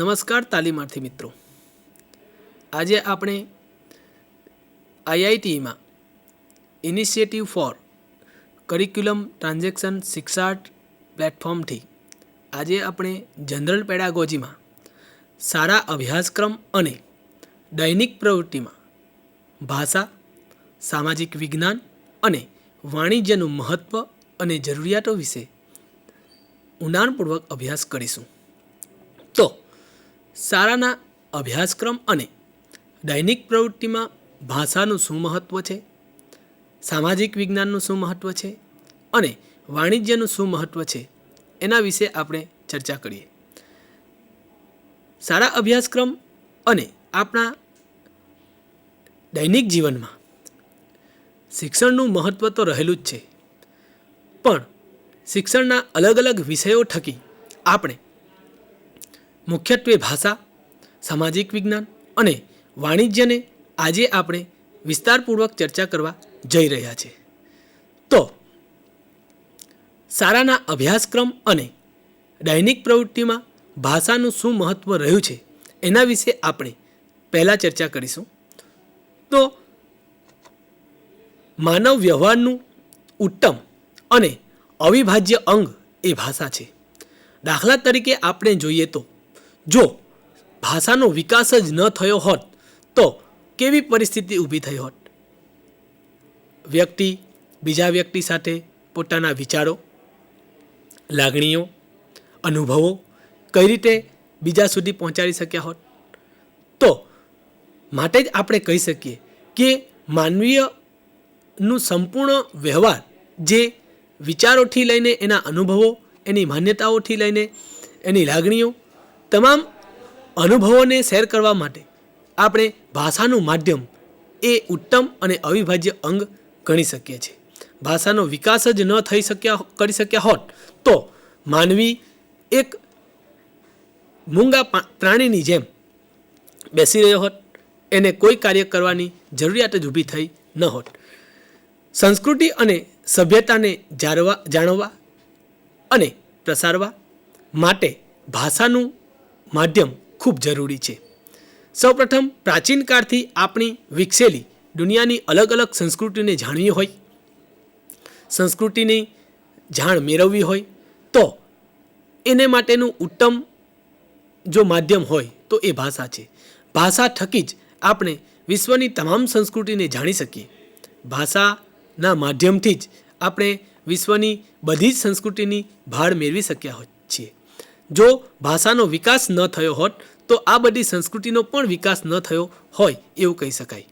નમસ્કાર તાલીમાર્થી મિત્રો, આજે આપણે આઈઆઈટીમાં initiative four curriculum transaction Shiksharth પ્લેટફોર્મથી આજે આપણે જનરલ પેડાગોજીમાં સારા અભ્યાસક્રમ અને દૈનિક પ્રવૃત્તિમાં ભાષા, સામાજિક વિજ્ઞાન અને વાણિજ્યનું મહત્ત્વ અને જરૂરિયાતો વિશે ઊંડાણપૂર્વક અભ્યાસ કરીશું. તો સારાના અભ્યાસક્રમ અને દૈનિક પ્રવૃત્તિમાં ભાષાનું શું મહત્ત્વ છે, સામાજિક વિજ્ઞાનનું શું મહત્ત્વ છે અને વાણિજ્યનું શું મહત્ત્વ છે, એના વિશે આપણે ચર્ચા કરીએ. સારા અભ્યાસક્રમ અને આપણા દૈનિક જીવનમાં શિક્ષણનું મહત્ત્વ તો રહેલું જ છે, પણ શિક્ષણના અલગ અલગ વિષયો થકી આપણે મુખ્યત્વે ભાષા, સામાજિક વિજ્ઞાન અને વાણિજ્યને આજે આપણે વિસ્તારપૂર્વક ચર્ચા કરવા જઈ રહ્યા છે. તો સારાના અભ્યાસક્રમ અને દૈનિક પ્રવૃત્તિમાં ભાષાનું શું મહત્ત્વ રહ્યું છે એના વિશે આપણે પહેલાં ચર્ચા કરીશું. તો માનવ વ્યવહારનું ઉત્તમ અને અવિભાજ્ય અંગ એ ભાષા છે. દાખલા તરીકે આપણે જોઈએ તો જો ભાષાનો વિકાસ જ ન થયો હોત તો કેવી પરિસ્થિતિ ઊભી થઈ હોત? વ્યક્તિ બીજા વ્યક્તિ સાથે પોતાના વિચારો, લાગણીઓ, અનુભવો કઈ રીતે બીજા સુધી પહોંચાડી શક્યા હોત? તો માટે જ આપણે કહી શકીએ કે માનવીયનું સંપૂર્ણ વ્યવહાર જે વિચારોથી લઈને એના અનુભવો, એની માન્યતાઓથી લઈને એની લાગણીઓ, તમામ અનુભવોને શેર કરવા માટે આપણે ભાષાનું માધ્યમ એ ઉત્તમ અને અવિભાજ્ય અંગ ગણી શકીએ છીએ. ભાષાનો વિકાસ જ ન કરી શક્યા હોત તો માનવી એક મૂંગા પ્રાણીની જેમ બેસી રહ્યો હોત, એને કોઈ કાર્ય કરવાની જરૂરિયાત જ ઊભી થઈ ન હોત. સંસ્કૃતિ અને સભ્યતાને જાણવા અને પ્રસારવા માટે ભાષાનું માધ્યમ ખૂબ જરૂરી છે. સૌપ્રથમ પ્રાચીન કાળથી આપણી વિકસેલી દુનિયાની અલગ અલગ સંસ્કૃતિને જાણવી હોય, સંસ્કૃતિની જાણ મેળવવી હોય તો એને માટેનું ઉત્તમ જો માધ્યમ હોય તો એ ભાષા છે. ભાષા થકી જ આપણે વિશ્વની તમામ સંસ્કૃતિને જાણી શકીએ. ભાષાના માધ્યમથી જ આપણે વિશ્વની બધી જ સંસ્કૃતિની ભાળ મેળવી શક્યા છીએ. જો ભાષાનો વિકાસ ન થયો હોત તો આ બધી સંસ્કૃતિનો પણ વિકાસ ન થયો હોય એવું કહી શકાય.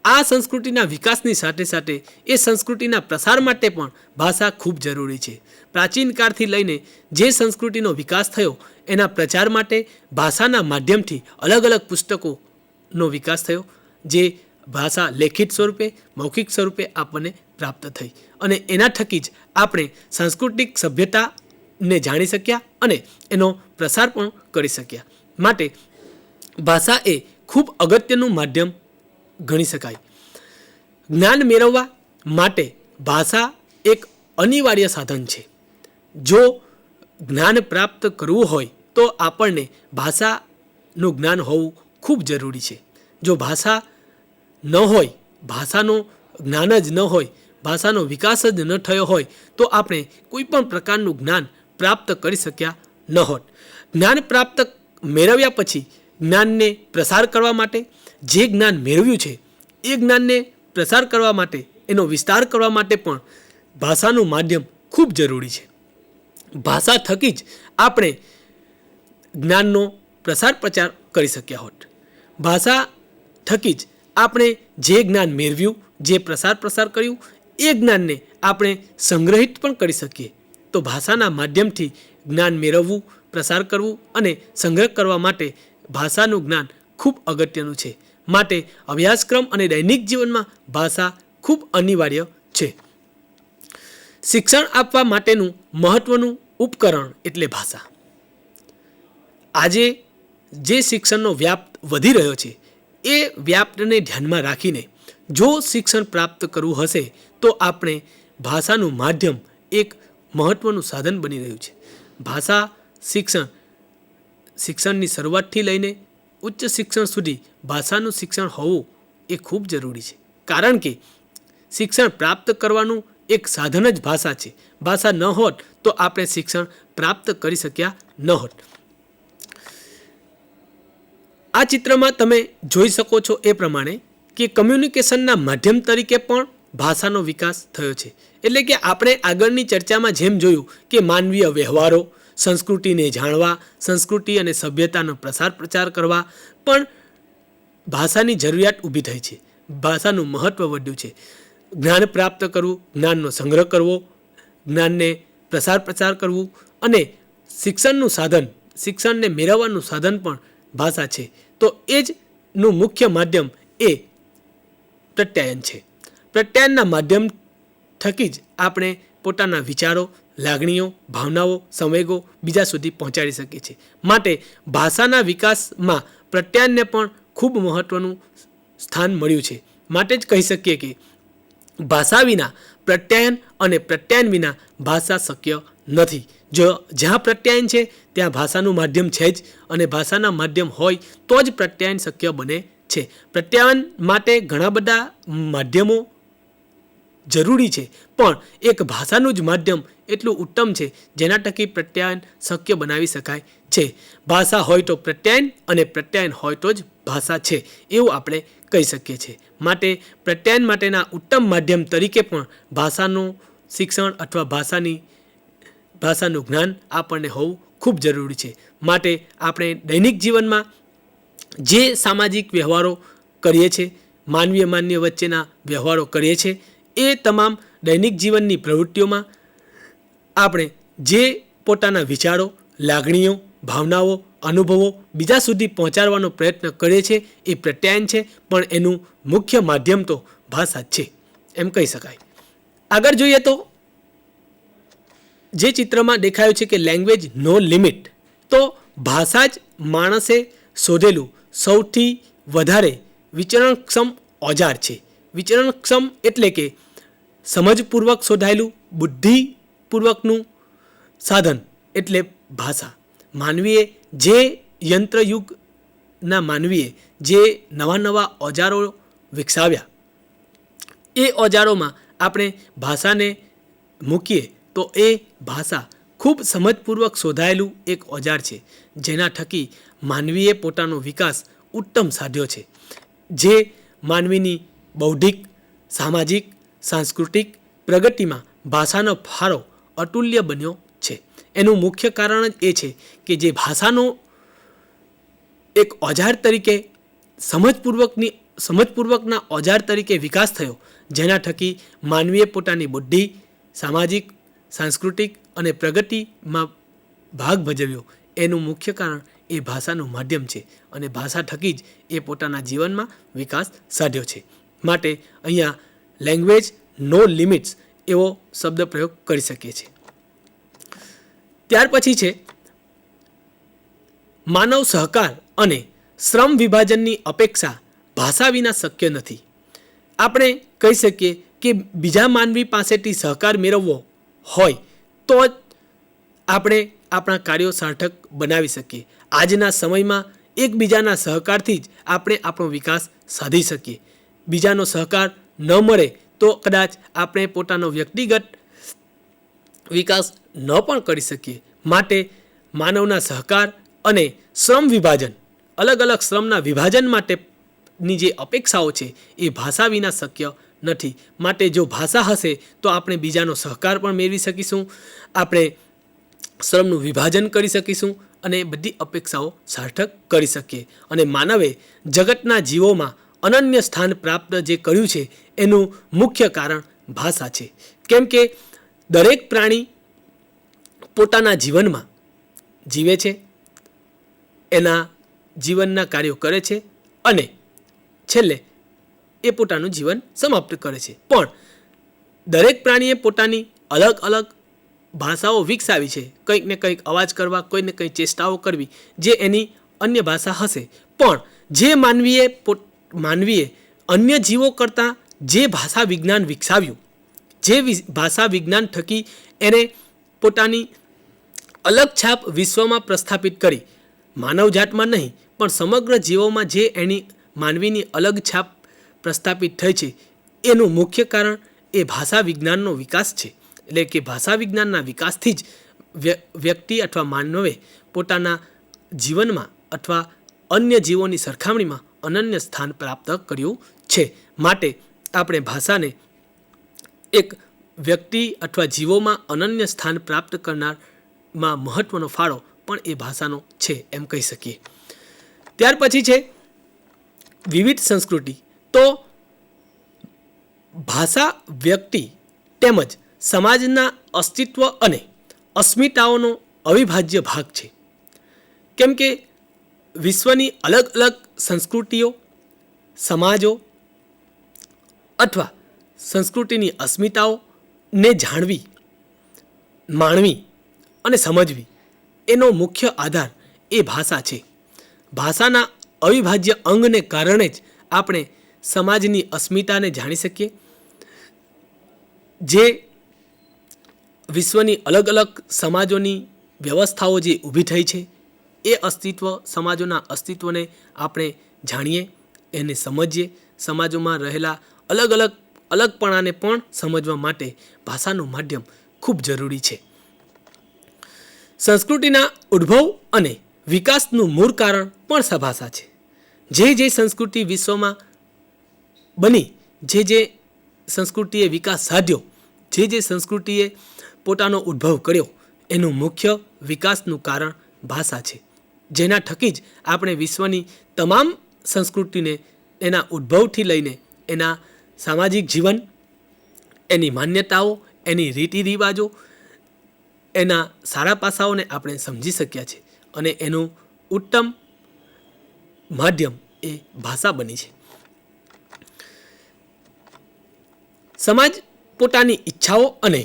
આ સંસ્કૃતિના વિકાસની સાથે સાથે એ સંસ્કૃતિના પ્રસાર માટે પણ ભાષા ખૂબ જરૂરી છે. પ્રાચીન કાળથી લઈને જે સંસ્કૃતિનો વિકાસ થયો એના પ્રચાર માટે ભાષાના માધ્યમથી અલગ અલગ પુસ્તકોનો વિકાસ થયો, જે ભાષા લેખિત સ્વરૂપે, મૌખિક સ્વરૂપે આપણને પ્રાપ્ત થઈ અને એના થકી જ આપણે સાંસ્કૃતિક સભ્યતાને જાણી શક્યા અને એનો પ્રસાર પણ કરી શક્યા. માટે ભાષા એ ખૂબ અગત્યનું માધ્યમ ગણી શકાય. જ્ઞાન મેળવવા માટે ભાષા એક અનિવાર્ય સાધન છે. જો જ્ઞાન પ્રાપ્ત કરવું હોય તો આપણને ભાષાનું જ્ઞાન હોવું ખૂબ જરૂરી છે. જો ભાષા ન હોય, ભાષાનું જ્ઞાન જ ન હોય, ભાષાનો વિકાસ જ ન થયો હોય તો આપણે કોઈ પણ પ્રકારનું જ્ઞાન પ્રાપ્ત કરી શક્યા ન હોત. જ્ઞાન પ્રાપ્ત મેળવ્યા પછી જ્ઞાનને પ્રસાર કરવા માટે, જે જ્ઞાન મેળવ્યું છે એ જ્ઞાનને પ્રસાર કરવા માટે, એનો વિસ્તાર કરવા માટે પણ ભાષાનું માધ્યમ ખૂબ જરૂરી છે. ભાષા થકી જ આપણે જ્ઞાનનો પ્રસાર પ્રચાર કરી શક્યા હોત. ભાષા થકી જ આપણે જે જ્ઞાન મેળવ્યું, જે પ્રસાર કર્યું એ જ્ઞાનને આપણે સંગ્રહિત પણ કરી શકીએ. તો ભાષાના માધ્યમથી જ્ઞાન મેળવવું, પ્રસાર કરવું અને સંગ્રહ કરવા માટે ભાષાનું જ્ઞાન ખૂબ અગત્યનું છે. માટે અભ્યાસક્રમ અને દૈનિક જીવનમાં ભાષા ખૂબ અનિવાર્ય છે. શિક્ષણ આપવા માટેનું મહત્ત્વનું ઉપકરણ એટલે ભાષા. આજે જે શિક્ષણનો વ્યાપ વધી રહ્યો છે એ વ્યાપને ધ્યાનમાં રાખીને જો શિક્ષણ પ્રાપ્ત કરવું હશે તો આપણે ભાષાનું માધ્યમ એક મહત્ત્વનું સાધન બની રહ્યું છે. ભાષા શિક્ષણ શિક્ષણની શરૂઆતથી લઈને ઉચ્ચ શિક્ષણ સુધી ભાષાનું શિક્ષણ હોવું એ ખૂબ જરૂરી છે. કારણ કે શિક્ષણ પ્રાપ્ત કરવાનું એક સાધન જ ભાષા છે. ભાષા ન હોત તો આપણે શિક્ષણ પ્રાપ્ત કરી શક્યા ન હોત. આ ચિત્રમાં તમે જોઈ શકો છો એ પ્રમાણે કે કમ્યુનિકેશનના માધ્યમ તરીકે પણ ભાષાનો વિકાસ થયો છે. એટલે કે આપણે આગળની ચર્ચામાં જેમ જોયું કે માનવીય વ્યવહારો, સંસ્કૃતિને જાણવા, સંસ્કૃતિ અને સભ્યતાનો પ્રસાર પ્રચાર કરવા પણ ભાષાની જરૂરિયાત ઊભી થઈ છે. ભાષાનું મહત્ત્વ વધ્યું છે. જ્ઞાન પ્રાપ્ત કરવું, જ્ઞાનનો સંગ્રહ કરવો, જ્ઞાનને પ્રસાર પ્રચાર કરવું અને શિક્ષણનું સાધન, શિક્ષણને મેળવવાનું સાધન પણ ભાષા છે. તો એ જ નું મુખ્ય માધ્યમ એ પ્રત્યાયન છે. પ્રત્યાયનના માધ્યમ થકી જ આપણે પોતાના વિચારો, લાગણીઓ, ભાવનાઓ, સંવેગો બીજા સુધી પહોંચાડી શકીએ છીએ. માટે ભાષાના વિકાસમાં પ્રત્યાયનને પણ ખૂબ મહત્ત્વનું સ્થાન મળ્યું છે. માટે જ કહી શકીએ કે ભાષા વિના પ્રત્યાયન અને પ્રત્યાયન વિના ભાષા શક્ય નથી. જો જ્યાં પ્રત્યાયન છે ત્યાં ભાષાનું માધ્યમ છે જ, અને ભાષાના માધ્યમ હોય તો જ પ્રત્યાયન શક્ય બને છે. પ્રત્યાયન માટે ઘણા બધા માધ્યમો જરૂરી છે, પણ એક ભાષાનું જ માધ્યમ એટલું ઉત્તમ છે જેના થકી પ્રત્યાયન શક્ય બનાવી શકાય છે. ભાષા હોય તો પ્રત્યાયન અને પ્રત્યાયન હોય તો જ ભાષા છે એવું આપણે કહી શકીએ છીએ. માટે પ્રત્યાયન માટેના ઉત્તમ માધ્યમ તરીકે પણ ભાષાનું શિક્ષણ અથવા ભાષાનું જ્ઞાન આપણને હોવું ખૂબ જરૂરી છે. માટે આપણે દૈનિક જીવનમાં જે સામાજિક વ્યવહારો કરીએ છીએ, માનવીય વચ્ચેના વ્યવહારો કરીએ છીએ, એ તમામ દૈનિક જીવનની પ્રવૃત્તિઓમાં આપણે જે પોતાના વિચારો, લાગણીઓ, ભાવનાઓ, અનુભવો બીજા સુધી પહોંચાડવાનો પ્રયત્ન કરીએ છીએ એ પ્રત્યાયન છે, પણ એનું મુખ્ય માધ્યમ તો ભાષા જ છે એમ કહી શકાય. આગળ જોઈએ તો જે ચિત્રમાં દેખાયું છે કે લેંગ્વેજ નો લિમિટ, તો ભાષા જ માણસે શોધેલું સૌથી વધારે વિચરણક્ષમ ઓજાર છે. વિચરણક્ષમ એટલે કે સમજપૂર્વક શોધાયેલું, બુદ્ધિપૂર્વકનું સાધન એટલે ભાષા. માનવીએ જે યંત્રયુગના માનવીએ જે નવા ઓજારો વિકસાવ્યા, એ ઓજારોમાં આપણે ભાષાને મૂકીએ તો એ ભાષા ખૂબ સમજપૂર્વક શોધાયેલું એક ઓજાર છે, જેના થકી માનવીએ પોતાનો વિકાસ ઉત્તમ સાધ્યો છે. જે માનવીની બૌદ્ધિક, સામાજિક, સાંસ્કૃતિક પ્રગતિમાં ભાષાનો ફાળો અતુલ્ય બન્યો છે. એનું મુખ્ય કારણ જ એ છે કે જે ભાષાનો એક ઓજાર તરીકે સમજપૂર્વકના ઓજાર તરીકે વિકાસ થયો, જેના થકી માનવીએ પોતાની બુદ્ધિ, સામાજિક, સાંસ્કૃતિક અને પ્રગતિમાં ભાગ ભજવ્યો. એનું મુખ્ય કારણ એ ભાષાનું માધ્યમ છે, અને ભાષા થકી જ એ પોતાના જીવનમાં વિકાસ સાધ્યો છે. માટે અહીંયા લેંગ્વેજ નો લિમિટ્સ એવો શબ્દ પ્રયોગ કરી શકીએ છીએ. ત્યાર પછી છે માનવ સહકાર અને શ્રમ વિભાજનની અપેક્ષા ભાષા વિના શક્ય નથી. આપણે કહી શકીએ કે બીજા માનવી પાસેથી સહકાર મેળવવો હોય તો જ આપણે આપણા કાર્યો સાર્થક બનાવી શકીએ. આજના સમયમાં એકબીજાના સહકારથી જ આપણે આપણો વિકાસ સાધી શકીએ. બીજાનો સહકાર ન મળે તો કદાચ આપણે પોતાનો વ્યક્તિગત વિકાસ ન પણ કરી શકીએ. માટે માનવના સહકાર અને શ્રમ વિભાજન, અલગ અલગ શ્રમના વિભાજન માટેની જે અપેક્ષાઓ છે એ ભાષા વિના શક્ય નથી. માટે જો ભાષા હશે તો આપણે બીજાનો સહકાર પણ મેળવી શકીશું, આપણે શ્રમનું વિભાજન કરી શકીશું અને બધી અપેક્ષાઓ સાર્થક કરી શકીએ. અને માનવે જગતના જીવોમાં અનન્ય સ્થાન પ્રાપ્ત જે કર્યું છે એનું મુખ્ય કારણ ભાષા છે. કેમ કે દરેક પ્રાણી પોતાના જીવનમાં જીવે છે, એના જીવનના કાર્યો કરે છે અને છેલ્લે એ પોતાનું જીવન સમાપ્ત કરે છે. પણ દરેક પ્રાણીએ પોતાની અલગ અલગ ભાષાઓ વિકસાવી છે. કંઈક ને કંઈક અવાજ કરવા, કોઈને કંઈક ચેષ્ટાઓ કરવી, જે એની અન્ય ભાષા હશે. પણ જે માનવીએ અન્ય જીવો કરતાં જે ભાષા વિજ્ઞાન વિકસાવ્યું, જે ભાષા વિજ્ઞાન થકી એને પોતાની અલગ છાપ વિશ્વમાં પ્રસ્થાપિત કરી, માનવજાતમાં નહીં પણ સમગ્ર જીવોમાં જે એની માનવીની અલગ છાપ પ્રસ્થાપિત થઈ છે એનું મુખ્ય કારણ એ ભાષા વિજ્ઞાનનો વિકાસ છે. એટલે કે ભાષા વિજ્ઞાનના વિકાસથી જ વ્યક્તિ અથવા માનવે પોતાના જીવનમાં અથવા અન્ય જીવોની સરખામણીમાં અનન્ય સ્થાન પ્રાપ્ત કર્યું છે. માટે આપણે ભાષાને એક વ્યક્તિ અથવા જીવોમાં અનન્ય સ્થાન પ્રાપ્ત કરનારમાં મહત્વનો ફાળો પણ એ ભાષાનો છે એમ કહી શકીએ. ત્યાર પછી છે વિવિધ સંસ્કૃતિ. તો ભાષા વ્યક્તિ તેમજ સમાજના અસ્તિત્વ અને અસ્મિતાઓનો અવિભાજ્ય ભાગ છે. કેમ કે વિશ્વની અલગ અલગ સંસ્કૃતિઓ, સમાજો અથવા સંસ્કૃતિની અસ્મિતાઓને જાણવી, માણવી અને સમજવી એનો મુખ્ય આધાર એ ભાષા છે. ભાષાના અવિભાજ્ય અંગને કારણે જ આપણે સમાજની અસ્મિતાને જાણી શકીએ. જે વિશ્વની અલગ અલગ સમાજોની વ્યવસ્થાઓ જે ઊભી થઈ છે એ સમાજોના અસ્તિત્વને આપણે જાણીએ, એને સમજીએ. સમાજોમાં રહેલા અલગપણાને પણ સમજવા માટે ભાષાનું માધ્યમ ખૂબ જરૂરી છે. સંસ્કૃતિના ઉદ્ભવ અને વિકાસનું મૂળ કારણ પણ ભાષા છે. જે સંસ્કૃતિ વિશ્વમાં બની, જે સંસ્કૃતિએ વિકાસ સાધ્યો, જે સંસ્કૃતિએ પોતાનો ઉદ્ભવ કર્યો, એનું મુખ્ય વિકાસનું કારણ ભાષા છે. જેના થકી જ આપણે વિશ્વની તમામ સંસ્કૃતિને એના ઉદ્ભવથી લઈને એના સામાજિક જીવન, એની માન્યતાઓ, એની રીતિ રિવાજો, એના સારા પાસાઓને આપણે સમજી શક્યા છે. અને એનું ઉત્તમ માધ્યમ એ ભાષા બની છે. સમાજ પોતાની ઈચ્છાઓ અને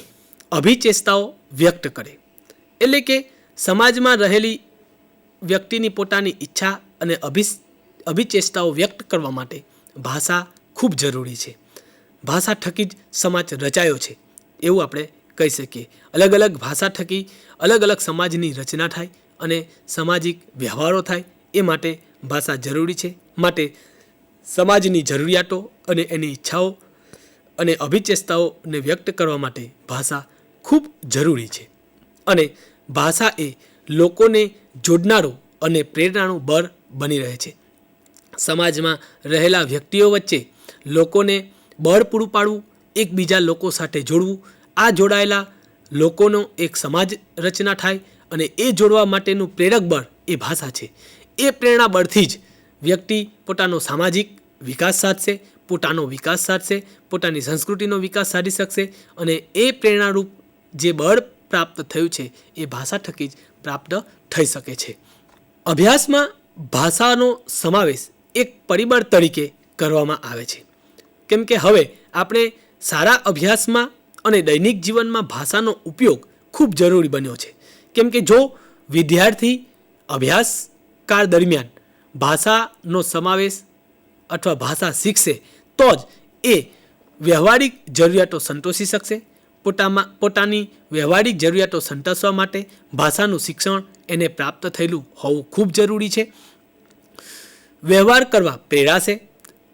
અભિચેષ્ટાઓ વ્યક્ત કરે. એટલે કે સમાજમાં રહેલી વ્યક્તિની પોતાની ઈચ્છા અને અભિચેષ્ટાઓ વ્યક્ત કરવા માટે ભાષા ખૂબ જરૂરી છે. ભાષા થકી જ સમાજ રચાયો છે એવું આપણે કહી શકીએ. અલગ અલગ ભાષા થકી અલગ અલગ સમાજની રચના થાય અને સામાજિક વ્યવહારો થાય. એ માટે ભાષા જરૂરી છે. માટે સમાજની જરૂરિયાતો અને એની ઈચ્છાઓ અને અભિચેષ્ટાઓને વ્યક્ત કરવા માટે ભાષા ખૂબ જરૂરી છે. અને ભાષા એ લોકોને જોડનારું અને પ્રેરણાનું બળ બની રહે છે. સમાજમાં રહેલા વ્યક્તિઓ વચ્ચે લોકોને બળ પૂરું પાડવું, એકબીજા લોકો સાથે જોડવું, આ જોડાયેલા લોકોનો એક સમાજ રચના થાય અને એ જોડવા માટેનું પ્રેરક બળ એ ભાષા છે. એ પ્રેરણા બળથી જ વ્યક્તિ પોતાનો સામાજિક વિકાસ સાધશે, પોતાનો વિકાસ સાધશે, પોતાની સંસ્કૃતિનો વિકાસ સાધી શકશે. અને એ પ્રેરણારૂપ જે બળ પ્રાપ્ત થયું છે એ ભાષા થકી જ પ્રાપ્ત થઈ શકે છે. અભ્યાસમાં ભાષાનો સમાવેશ એક પરિબળ તરીકે કરવામાં આવે છે. કેમ કે હવે આપણે સારા અભ્યાસમાં અને દૈનિક જીવનમાં ભાષાનો ઉપયોગ ખૂબ જરૂરી બન્યો છે. કેમ કે જો વિદ્યાર્થી અભ્યાસકાળ દરમિયાન ભાષાનો સમાવેશ અથવા ભાષા શીખશે તો જ એ વ્યવહારિક જરૂરિયાતો સંતોષી શકશે. પોતાની વ્યવહારિક જરૂરિયાતો સંતોષવા માટે ભાષાનું શિક્ષણ એને પ્રાપ્ત થયેલું હોવું ખૂબ જરૂરી છે. વ્યવહાર કરવા પ્રેરાશે.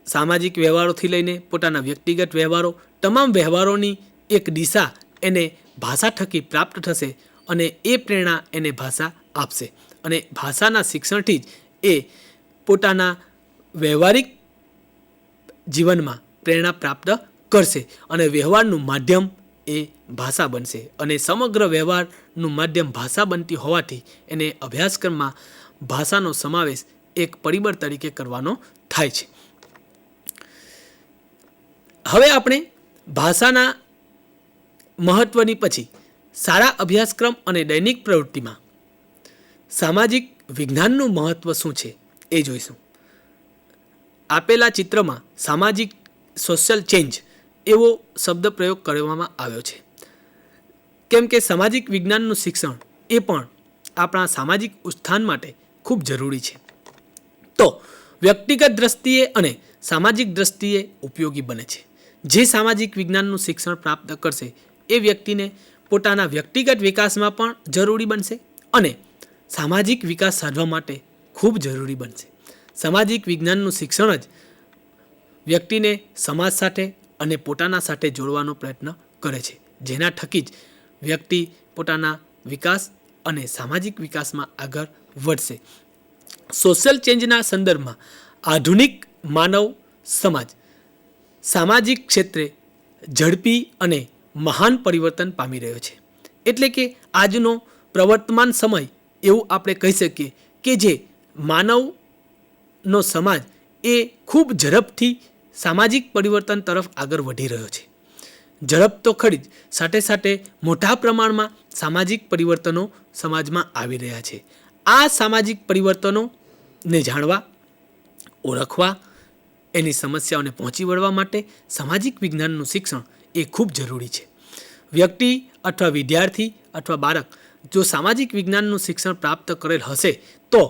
સામાજિક વ્યવહારોથી લઈને પોતાના વ્યક્તિગત વ્યવહારો, તમામ વ્યવહારોની એક દિશા એને ભાષા થકી પ્રાપ્ત થશે અને એ પ્રેરણા એને ભાષા આપશે. અને ભાષાના શિક્ષણથી જ એ પોતાના વ્યવહારિક જીવનમાં પ્રેરણા પ્રાપ્ત કરશે અને વ્યવહારનું માધ્યમ એ ભાષા બનશે. અને સમગ્ર વ્યવહારનું માધ્યમ ભાષા બનતી હોવાથી એને અભ્યાસક્રમમાં ભાષાનો સમાવેશ એક પરિબળ તરીકે કરવાનો થાય છે. હવે આપણે ભાષાના મહત્ત્વની પછી સારા અભ્યાસક્રમ અને દૈનિક પ્રવૃત્તિમાં સામાજિક વિજ્ઞાનનું મહત્ત્વ શું છે એ જોઈશું. આપેલા ચિત્રમાં સામાજિક સોશિયલ ચેન્જ એવો શબ્દ પ્રયોગ કરવામાં આવ્યો છે. કેમ કે સામાજિક વિજ્ઞાનનું શિક્ષણ એ પણ આપણા સામાજિક ઉત્થાન માટે ખૂબ જરૂરી છે. તો વ્યક્તિગત દ્રષ્ટિએ અને સામાજિક દ્રષ્ટિએ ઉપયોગી બને છે. જે સામાજિક વિજ્ઞાનનું શિક્ષણ પ્રાપ્ત કરશે એ વ્યક્તિને પોતાના વ્યક્તિગત વિકાસમાં પણ જરૂરી બનશે અને સામાજિક વિકાસ સાધવા માટે ખૂબ જરૂરી બનશે. સામાજિક વિજ્ઞાનનું શિક્ષણ જ વ્યક્તિને સમાજ સાથે અને પોતાના સાથે જોડવાનો પ્રયત્ન કરે છે, જેના થકી જ વ્યક્તિ પોતાના વિકાસ અને સામાજિક વિકાસમાં આગળ વધશે. સોશિયલ ચેન્જના સંદર્ભમાં આધુનિક માનવ સમાજ સામાજિક ક્ષેત્રે ઝડપી અને મહાન પરિવર્તન પામી રહ્યો છે. એટલે કે આજનો પ્રવર્તમાન સમય એવું આપણે કહી શકીએ કે જે માનવનો સમાજ એ ખૂબ ઝડપથી સામાજિક પરિવર્તન તરફ આગળ વધી રહ્યો છે. ઝડપ તો ખરી જ, સાથે સાથે મોટા પ્રમાણમાં સામાજિક પરિવર્તનો સમાજમાં આવી રહ્યા છે. આ સામાજિક પરિવર્તનોને જાણવા, ઓળખવા, એની સમસ્યાઓને પહોંચી વળવા માટે સામાજિક વિજ્ઞાનનું શિક્ષણ એ ખૂબ જરૂરી છે. વ્યક્તિ અથવા વિદ્યાર્થી અથવા બાળક જો સામાજિક વિજ્ઞાનનું શિક્ષણ પ્રાપ્ત કરેલ હશે તો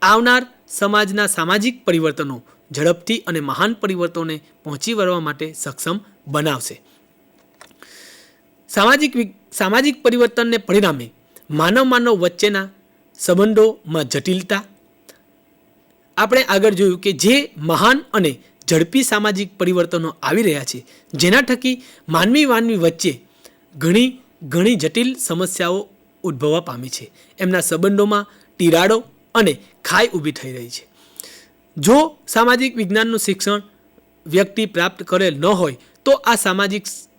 આવનાર સમાજના સામાજિક પરિવર્તનો ઝડપથી અને મહાન પરિવર્તનોને પહોંચી વળવા માટે સક્ષમ બનાવશે. સામાજિક પરિવર્તનને પરિણામે માનવ વચ્ચેના સંબંધોમાં જટિલતા, આપણે આગળ જોયું કે જે મહાન અને ઝડપી સામાજિક પરિવર્તનો આવી રહ્યા છે, જેના થકી માનવી વચ્ચે ઘણી જટિલ સમસ્યાઓ ઉદ્ભવવા પામી છે. એમના સંબંધોમાં તિરાડો અને ખાઈ ઊભી થઈ રહી છે. જો સામાજિક વિજ્ઞાનનું શિક્ષણ વ્યક્તિ પ્રાપ્ત કરેલ ન હોય તો આ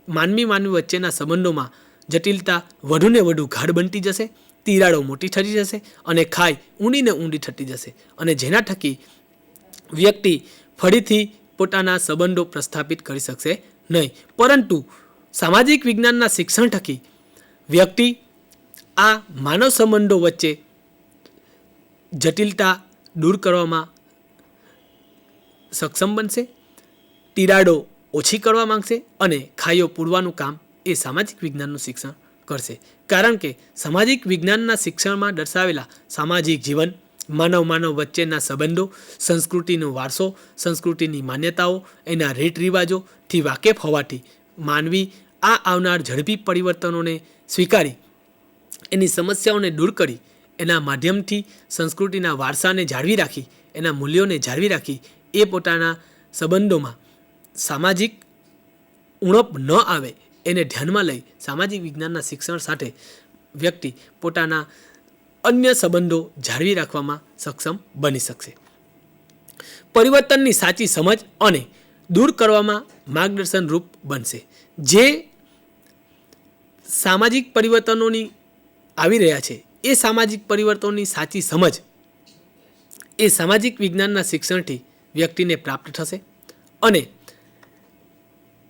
માનવી વચ્ચેના સંબંધોમાં જટિલતા વધુને વધુ ગાઢ બનતી જશે, તિરાડો મોટી થતી જશે અને ખાઈ ઊંડી થતી જશે, અને જેના થકી વ્યક્તિ ફરીથી પોતાના સંબંધો પ્રસ્થાપિત કરી શકશે નહીં. પરંતુ સામાજિક વિજ્ઞાનના શિક્ષણ થકી વ્યક્તિ આ માનવ સંબંધો વચ્ચે જટિલતા દૂર કરવામાં સક્ષમ બનશે, તિરાડો ઓછી કરવા માંગશે અને ખાઈઓ પૂરવાનું કામ એ સામાજિક વિજ્ઞાનનું શિક્ષણ કરશે. કારણ કે સામાજિક વિજ્ઞાનના શિક્ષણમાં દર્શાવેલા સામાજિક જીવન, માનવ વચ્ચેના સંબંધો, સંસ્કૃતિનો વારસો, સંસ્કૃતિની માન્યતાઓ, એના રીત રિવાજોથી વાકેફ હોવાથી માનવી આ આવનાર ઝડપી પરિવર્તનોને સ્વીકારી, એની સમસ્યાઓને દૂર કરી, એના માધ્યમથી સંસ્કૃતિના વારસાને જાળવી રાખી, એના મૂલ્યોને જાળવી રાખી, એ પોતાના સંબંધોમાં સામાજિક ઉણપ ન આવે એને ધ્યાનમાં લઈ સામાજિક વિજ્ઞાનના શિક્ષણ સાથે વ્યક્તિ પોતાના અન્ય સંબંધો જાળવી રાખવામાં સક્ષમ બની શકશે. પરિવર્તનની સાચી સમજ અને દૂર કરવામાં માર્ગદર્શન રૂપ બનશે. જે સામાજિક પરિવર્તનોની આવી રહ્યા છે એ સામાજિક પરિવર્તનોની સાચી સમજ એ સામાજિક વિજ્ઞાનના શિક્ષણથી વ્યક્તિને પ્રાપ્ત થશે અને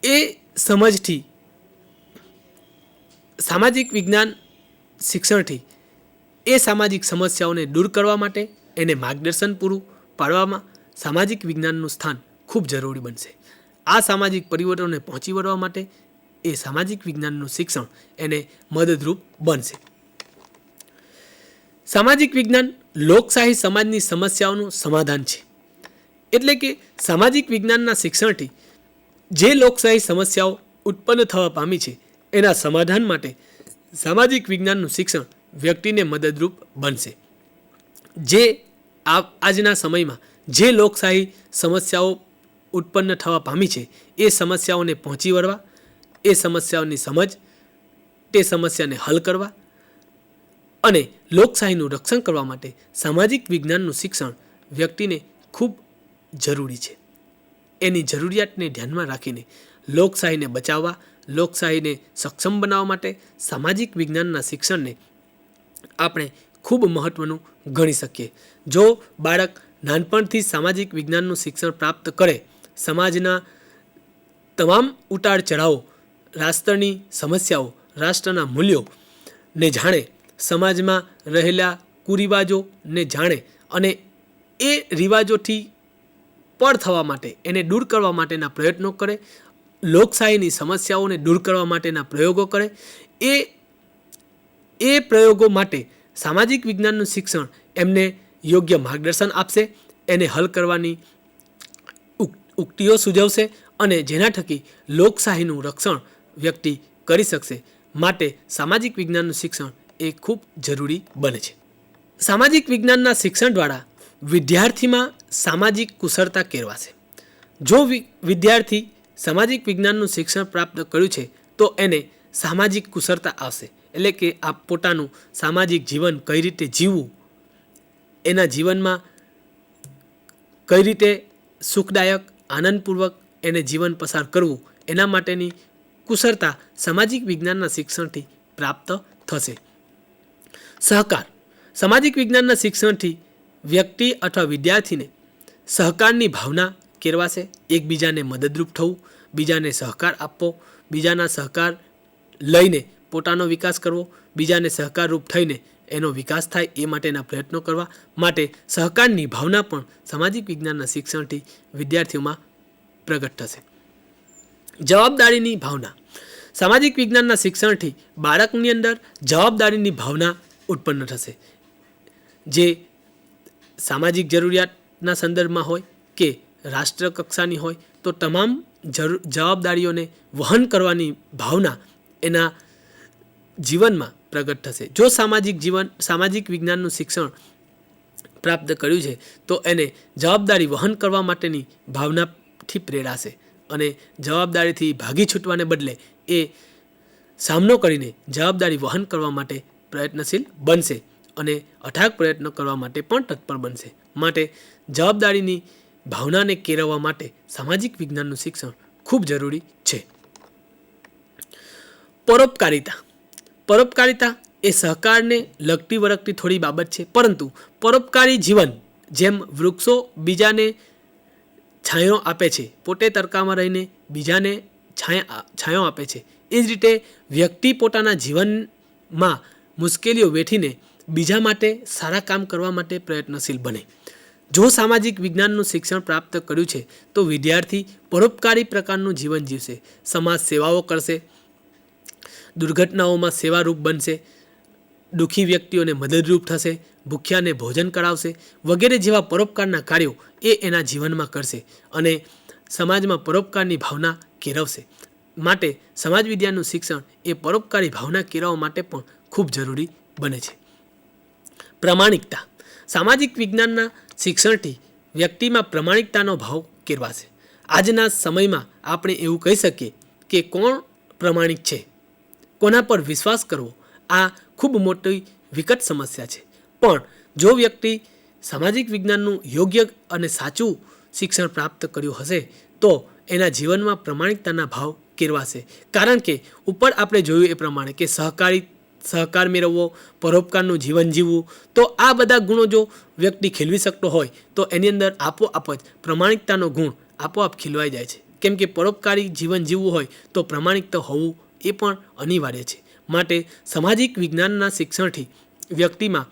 એ સમજથી સામાજિક વિજ્ઞાન શિક્ષણથી એ સામાજિક સમસ્યાઓને દૂર કરવા માટે એને માર્ગદર્શન પૂરું પાડવામાં સામાજિક વિજ્ઞાનનું સ્થાન ખૂબ જરૂરી બનશે. આ સામાજિક પરિવર્તનોને પહોંચી વળવા માટે એ સામાજિક વિજ્ઞાનનું શિક્ષણ એને મદદરૂપ બનશે. સામાજિક વિજ્ઞાન લોકશાહી સમાજની સમસ્યાઓનું સમાધાન છે. એટલે કે સામાજિક વિજ્ઞાનના શિક્ષણથી જે લોકશાહી સમસ્યાઓ ઉત્પન્ન થવા પામી છે એના સમાધાન માટે સામાજિક વિજ્ઞાનનું શિક્ષણ વ્યક્તિને મદદરૂપ બનશે. જે આજના સમયમાં જે લોકશાહી સમસ્યાઓ ઉત્પન્ન થવા પામી છે એ સમસ્યાઓને પહોંચી વળવા, એ સમસ્યાઓની સમજ, તે સમસ્યાને હલ કરવા અને લોકશાહીનું રક્ષણ કરવા માટે સામાજિક વિજ્ઞાનનું શિક્ષણ વ્યક્તિને ખૂબ જરૂરી છે. એની જરૂરિયાતને ધ્યાનમાં રાખીને લોકશાહીને બચાવવા, લોકશાહીને સક્ષમ બનાવવા માટે સામાજિક વિજ્ઞાનના શિક્ષણને આપણે ખૂબ મહત્ત્વનું ગણી શકીએ. જો બાળક નાનપણથી સામાજિક વિજ્ઞાનનું શિક્ષણ પ્રાપ્ત કરે, સમાજના તમામ ઉતાર ચઢાવો, રાષ્ટ્રની સમસ્યાઓ, રાષ્ટ્રના મૂલ્યોને જાણે, સમાજમાં રહેલા કુરિવાજોને જાણે અને એ રિવાજોથી પર થવા માટે, એને દૂર કરવા માટેના પ્રયત્નો કરે, લોકશાહીની સમસ્યાઓને દૂર કરવા માટેના પ્રયોગો કરે, એ પ્રયોગો માટે સામાજિક વિજ્ઞાનનું શિક્ષણ એમને યોગ્ય માર્ગદર્શન આપશે, એને હલ કરવાની ઉક્તિઓ સૂચવશે અને જેના થકી લોકશાહીનું રક્ષણ વ્યક્તિ કરી શકશે. માટે સામાજિક વિજ્ઞાનનું શિક્ષણ એ ખૂબ જરૂરી બને છે. સામાજિક વિજ્ઞાનના શિક્ષણ દ્વારા વિદ્યાર્થીમાં સામાજિક કુશળતા કેળવાશે. જો વિદ્યાર્થી સામાજિક વિજ્ઞાનનું શિક્ષણ પ્રાપ્ત કર્યું છે તો એને સામાજિક કુશળતા આવશે. એટલે કે આ પોતાનું સામાજિક જીવન કઈ રીતે જીવવું, એના જીવનમાં કઈ રીતે સુખદાયક આનંદપૂર્વક એને જીવન પસાર કરવું, એના માટેની કુશળતા સામાજિક વિજ્ઞાનના શિક્ષણથી પ્રાપ્ત થશે. સહકાર. સામાજિક વિજ્ઞાનના શિક્ષણથી વ્યક્તિ અથવા વિદ્યાર્થીને સહકારની ભાવના કેળવાશે. એકબીજાને મદદરૂપ થવું, બીજાને સહકાર આપવો, બીજાના સહકાર લઈને પોતાનો વિકાસ કરવો, બીજાને સહકારરૂપ થઈને એનો વિકાસ થાય એ માટેના પ્રયત્નો કરવા માટે સહકારની ભાવના પણ સામાજિક વિજ્ઞાનના શિક્ષણથી વિદ્યાર્થીઓમાં પ્રગટ થશે. જવાબદારીની ભાવના. સામાજિક વિજ્ઞાનના શિક્ષણથી બાળકની અંદર જવાબદારીની ભાવના ઉત્પન્ન થશે, જે સામાજિક જરૂરિયાતના સંદર્ભમાં હોય કે રાષ્ટ્ર કક્ષાની હોય તો તમામ જવાબદારીઓને વહન કરવાની ભાવના એના જીવનમાં પ્રગટ થશે. જો સામાજિક વિજ્ઞાનનું શિક્ષણ પ્રાપ્ત કર્યું છે તો એને જવાબદારી વહન કરવા માટેની ભાવનાથી પ્રેરાશે અને જવાબદારીથી ભાગી છૂટવાને બદલે એ સામનો કરીને જવાબદારી વહન કરવા માટે પ્રયત્નશીલ બનશે અને અથાગ પ્રયત્નો કરવા માટે પણ તત્પર બનશે. માટે જવાબદારીની ભાવનાને કેળવવા માટે સામાજિક વિજ્ઞાનનું શિક્ષણ ખૂબ જરૂરી છે. પરોપકારિતા. પરોપકારિતા એ સહકારને લગતી વળગતી થોડી બાબત છે, પરંતુ પરોપકારી જીવન જેમ વૃક્ષો બીજાને છાંયો આપે છે, પોતે તડકામાં રહીને બીજાને છાંયો આપે છે, એ જ રીતે વ્યક્તિ પોતાના જીવનમાં મુશ્કેલીઓ વેઠીને બીજા માટે સારા કામ કરવા માટે પ્રયત્નશીલ બને. જો સામાજિક વિજ્ઞાનનું શિક્ષણ પ્રાપ્ત કર્યું છે તો વિદ્યાર્થી પરોપકારી પ્રકારનું જીવન જીવશે, સમાજ સેવાઓ કરશે, દુર્ઘટનાઓમાં સેવારૂપ બનશે, દુઃખી વ્યક્તિઓને મદદરૂપ થશે, ભૂખ્યાને ભોજન કરાવશે વગેરે જેવા પરોપકારના કાર્યો એ એના જીવનમાં કરશે અને સમાજમાં પરોપકારની ભાવના કેળવશે. માટે સમાજ વિદ્યાનું શિક્ષણ એ પરોપકારી ભાવના કેળવવા માટે પણ ખૂબ જરૂરી બને છે. પ્રમાણિકતા. સામાજિક વિજ્ઞાનના શિક્ષણથી વ્યક્તિમાં પ્રમાણિકતાનો ભાવ કેળવાશે. આજના સમયમાં આપણે એવું કહી શકીએ કે કોણ પ્રમાણિક છે, કોના પર વિશ્વાસ કરવો, આ ખૂબ મોટી વિકટ સમસ્યા છે. પણ જો વ્યક્તિ સામાજિક વિજ્ઞાનનું યોગ્ય અને સાચું શિક્ષણ પ્રાપ્ત કર્યું હશે તો એના જીવનમાં પ્રમાણિકતાના ભાવ કેળવાશે. કારણ કે ઉપર આપણે જોયું એ પ્રમાણે કે સહકાર મેળવવો, પરોપકારનું જીવન જીવવું, તો આ બધા ગુણો જો વ્યક્તિ ખીલવી શકતો હોય તો એની અંદર આપોઆપ જ પ્રમાણિકતાનો ગુણ આપોઆપ ખીલવાઈ જાય છે. કેમ કે પરોપકારી જીવન જીવવું હોય તો પ્રમાણિક તો હોવું એ પણ અનિવાર્ય છે. માટે સામાજિક વિજ્ઞાનના શિક્ષણથી વ્યક્તિમાં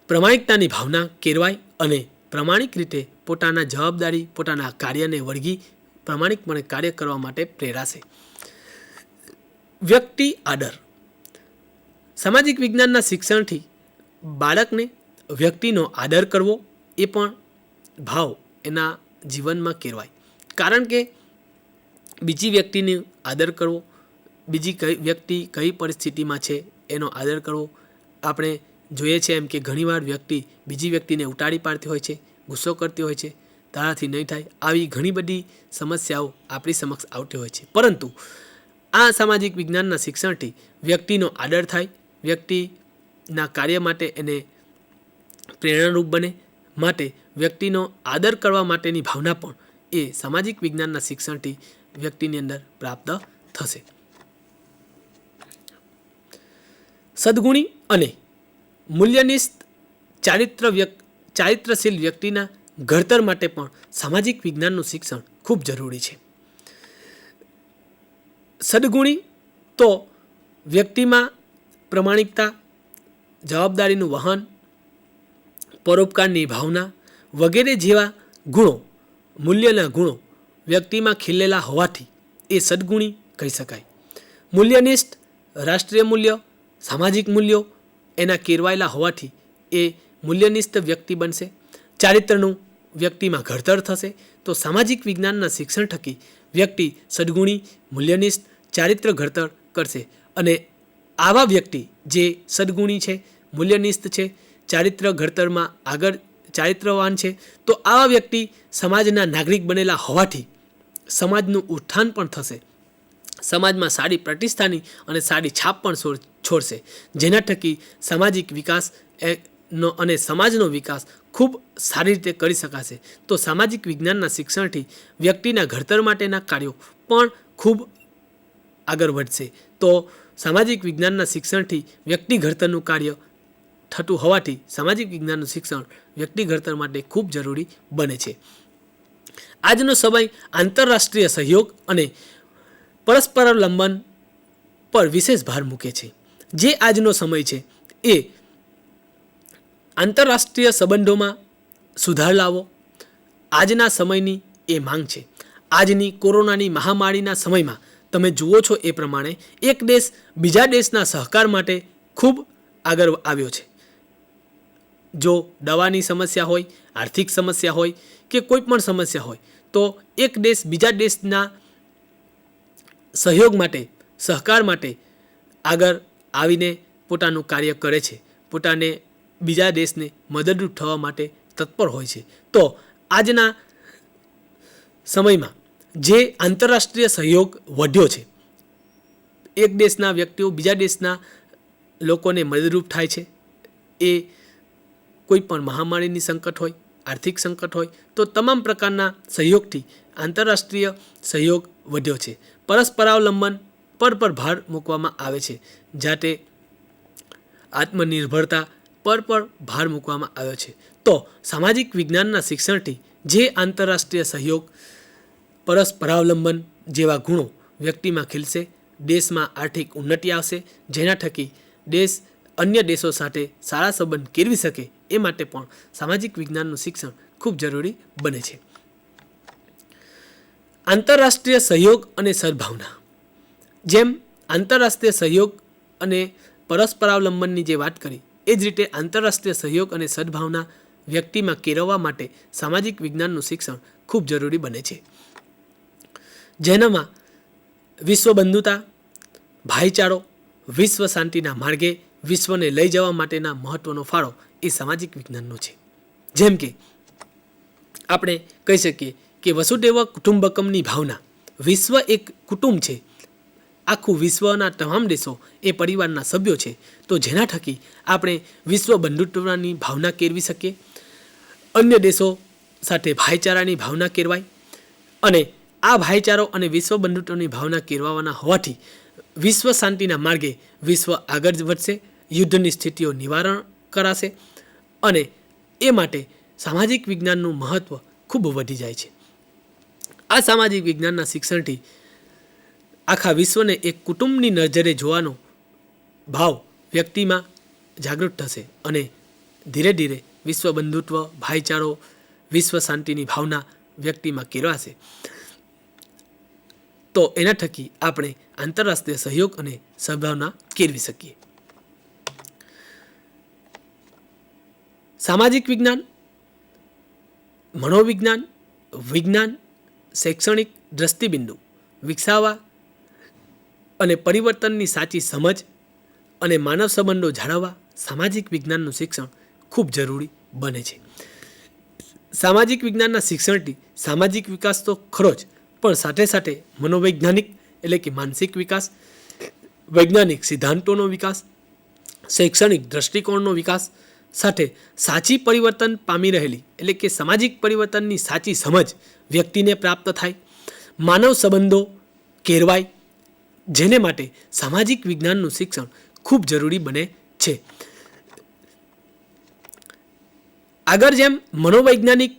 પ્રમાણિકતાની ભાવના કેળવાય અને પ્રમાણિક રીતે પોતાના કાર્યને વળગી પ્રમાણિકપણે કાર્ય કરવા માટે પ્રેરાશે. વ્યક્તિ આદર. સામાજિક વિજ્ઞાનના શિક્ષણથી બાળકને વ્યક્તિનો આદર કરવો એ પણ ભાવ એના જીવનમાં કેળવાય. કારણ કે બીજી વ્યક્તિને આદર કરવો, બીજી વ્યક્તિ કઈ પરિસ્થિતિમાં છે એનો આદર કરવો. આપણે જોઈએ છે એમ કે ઘણીવાર વ્યક્તિ બીજી વ્યક્તિને ઉટાડી પાડતી હોય છે, ગુસ્સો કરતી હોય છે, તારાથી નહીં થાય, આવી ઘણી બધી સમસ્યાઓ આપણી સમક્ષ આવતી હોય છે. પરંતુ આ સામાજિક વિજ્ઞાનના શિક્ષણથી વ્યક્તિનો આદર થાય, વ્યક્તિના કાર્ય માટે એને પ્રેરણારૂપ બને. માટે વ્યક્તિનો આદર કરવા માટેની ભાવના પણ એ સામાજિક વિજ્ઞાનના શિક્ષણથી વ્યક્તિની અંદર પ્રાપ્ત થશે. સદગુણી અને મૂલ્યનિષ્ઠ ચારિત્રશીલ વ્યક્તિના ઘડતર માટે પણ સામાજિક વિજ્ઞાનનું શિક્ષણ ખૂબ જરૂરી છે. સદગુણી તો વ્યક્તિમાં પ્રમાણિકતા, જવાબદારીનું વહન, પરોપકારની ભાવના વગેરે જેવા ગુણો, મૂલ્યના ગુણો વ્યક્તિમાં ખીલેલા હોવાથી એ સદગુણી કહી શકાય. મૂલ્યનિષ્ઠ, રાષ્ટ્રીય મૂલ્ય, સામાજિક મૂલ્યો એના કેળવાયેલા હોવાથી એ મૂલ્યનિષ્ઠ વ્યક્તિ બનશે. ચારિત્રનું વ્યક્તિમાં ઘડતર થશે. તો સામાજિક વિજ્ઞાનના શિક્ષણ થકી વ્યક્તિ સદગુણી, મૂલ્યનિષ્ઠ, ચારિત્ર ઘડતર કરશે અને આવા વ્યક્તિ જે સદગુણી છે, મૂલ્યનિષ્ઠ છે, ચારિત્ર ઘડતરમાં આગળ ચારિત્રવાન છે, તો આવા વ્યક્તિ સમાજના નાગરિક બનેલા હોવાથી સમાજનું ઉત્થાન પણ થશે, સમાજમાં સારી પ્રતિષ્ઠાની અને સારી છાપ પણ છોડશે, જેના થકી સામાજિક વિકાસ અને સમાજનો વિકાસ ખૂબ સારી રીતે કરી શકાશે. તો સામાજિક વિજ્ઞાનના શિક્ષણથી વ્યક્તિના ઘડતર માટેના કાર્યો પણ ખૂબ આગળ વધશે. તો સામાજિક વિજ્ઞાનના શિક્ષણથી વ્યક્તિ ઘડતરનું કાર્ય થતું હોવાથી સામાજિક વિજ્ઞાનનું શિક્ષણ વ્યક્તિ ઘડતર માટે ખૂબ જરૂરી બને છે. આજનો સમય આંતરરાષ્ટ્રીય સહયોગ અને પરસ્પરાવલંબન પર વિશેષ ભાર મૂકે છે. જે આજનો સમય છે એ આંતરરાષ્ટ્રીય સંબંધોમાં સુધાર લાવો આજના સમયની એ માંગ છે. આજની કોરોનાની મહામારીના સમયમાં તમે જુઓ છો એ પ્રમાણે એક દેશ બીજા દેશના સહકાર માટે ખૂબ આગળ આવ્યો છે. જો દવાની સમસ્યા હોય, આર્થિક સમસ્યા હોય કે કોઈ પણ સમસ્યા હોય, તો એક દેશ બીજા દેશના સહયોગ માટે, સહકાર માટે આગળ આવીને પોતાનું કાર્ય કરે છે, પોતાને બીજા દેશને મદદરૂપ થવા માટે તત્પર હોય છે. તો આજના સમયમાં જે આંતરરાષ્ટ્રીય સહયોગ વધ્યો છે, એક દેશના વ્યક્તિઓ બીજા દેશના લોકોને મદદરૂપ થાય છે, એ કોઈ પણ મહામારીની સંકટ હોય, આર્થિક સંકટ હોય, તો તમામ પ્રકારના સહયોગથી આંતરરાષ્ટ્રીય સહયોગ વધ્યો છે. પરસ્પરાવલંબન પર ભાર મૂકવામાં આવે છે, જાતે આત્મનિર્ભરતા પર ભાર મૂકવામાં આવ્યો છે. તો સામાજિક વિજ્ઞાનના શિક્ષણથી જે આંતરરાષ્ટ્રીય સહયોગ, પરસ્પરાવલંબન જેવા ગુણો વ્યક્તિમાં ખીલશે, દેશમાં આર્થિક ઉન્નતિ આવશે, જેના થકી દેશ અન્ય દેશો સાથે સારા સંબંધ કેળવી શકે, એ માટે પણ સામાજિક વિજ્ઞાનનું શિક્ષણ ખૂબ જરૂરી બને છે. આંતરરાષ્ટ્રીય સહયોગ અને સદભાવના. જેમ આંતરરાષ્ટ્રીય સહયોગ અને પરસ્પરાવલંબનની જે વાત કરી, એ જ રીતે આંતરરાષ્ટ્રીય સહયોગ અને સદભાવના વ્યક્તિમાં કેળવવા માટે સામાજિક વિજ્ઞાનનું શિક્ષણ ખૂબ જરૂરી બને છે. જેનામાં વિશ્વ બંધુતા, ભાઈચારો, વિશ્વ શાંતિના માર્ગે વિશ્વને લઈ જવા માટેના મહત્વનો ફાળો એ સામાજિક વિજ્ઞાનનો છે. જેમ કે આપણે કહી શકીએ કે વસુધૈવ કુટુંબકમની ભાવના, વિશ્વ એક કુટુંબ છે, આખું વિશ્વના તમામ દેશો એ પરિવારના સભ્યો છે. તો જેના થકી આપણે વિશ્વ બંધુત્વની ભાવના કેળવી શકીએ, અન્ય દેશો સાથે ભાઈચારાની ભાવના કેળવાય, અને આ ભાઈચારો અને વિશ્વ બંધુત્વની ભાવના કેળવવાના હોવાથી વિશ્વ શાંતિના માર્ગે વિશ્વ આગળ વધશે, યુદ્ધની સ્થિતિઓ નિવારણ કરાશે, અને એ માટે સામાજિક વિજ્ઞાનનું મહત્ત્વ ખૂબ વધી જાય છે. આ સામાજિક વિજ્ઞાનના શિક્ષણથી આખા વિશ્વને એક કુટુંબની નજરે જોવાનો ભાવ વ્યક્તિમાં જાગૃત થશે, અને ધીરે ધીરે વિશ્વ બંધુત્વ, ભાઈચારો, વિશ્વ શાંતિની ભાવના વ્યક્તિમાં કેળવાશે. તો એના થકી આપણે આંતરરાષ્ટ્રીય સહયોગ અને સદભાવના કેળવી શકીએ. સામાજિક વિજ્ઞાન, મનોવિજ્ઞાન, વિજ્ઞાન, શૈક્ષણિક દ્રષ્ટિબિંદુ વિકસાવવા અને પરિવર્તનની સાચી સમજ અને માનવ સંબંધો જાળવવા સામાજિક વિજ્ઞાનનું શિક્ષણ ખૂબ જરૂરી બને છે. સામાજિક વિજ્ઞાનના શિક્ષણથી સામાજિક વિકાસ તો ખરો જ, પણ સાથે સાથે મનોવૈજ્ઞાનિક એટલે કે માનસિક વિકાસ, વૈજ્ઞાનિક સિદ્ધાંતોનો વિકાસ, શૈક્ષણિક દ્રષ્ટિકોણનો વિકાસ સાથે સાચી પરિવર્તન પામી રહેલી એટલે કે સામાજિક પરિવર્તનની સાચી સમજ વ્યક્તિને પ્રાપ્ત થાય, માનવ સંબંધો કેળવાય, જેને માટે સામાજિક વિજ્ઞાનનું શિક્ષણ ખૂબ જરૂરી બને છે. આગળ જેમ મનોવૈજ્ઞાનિક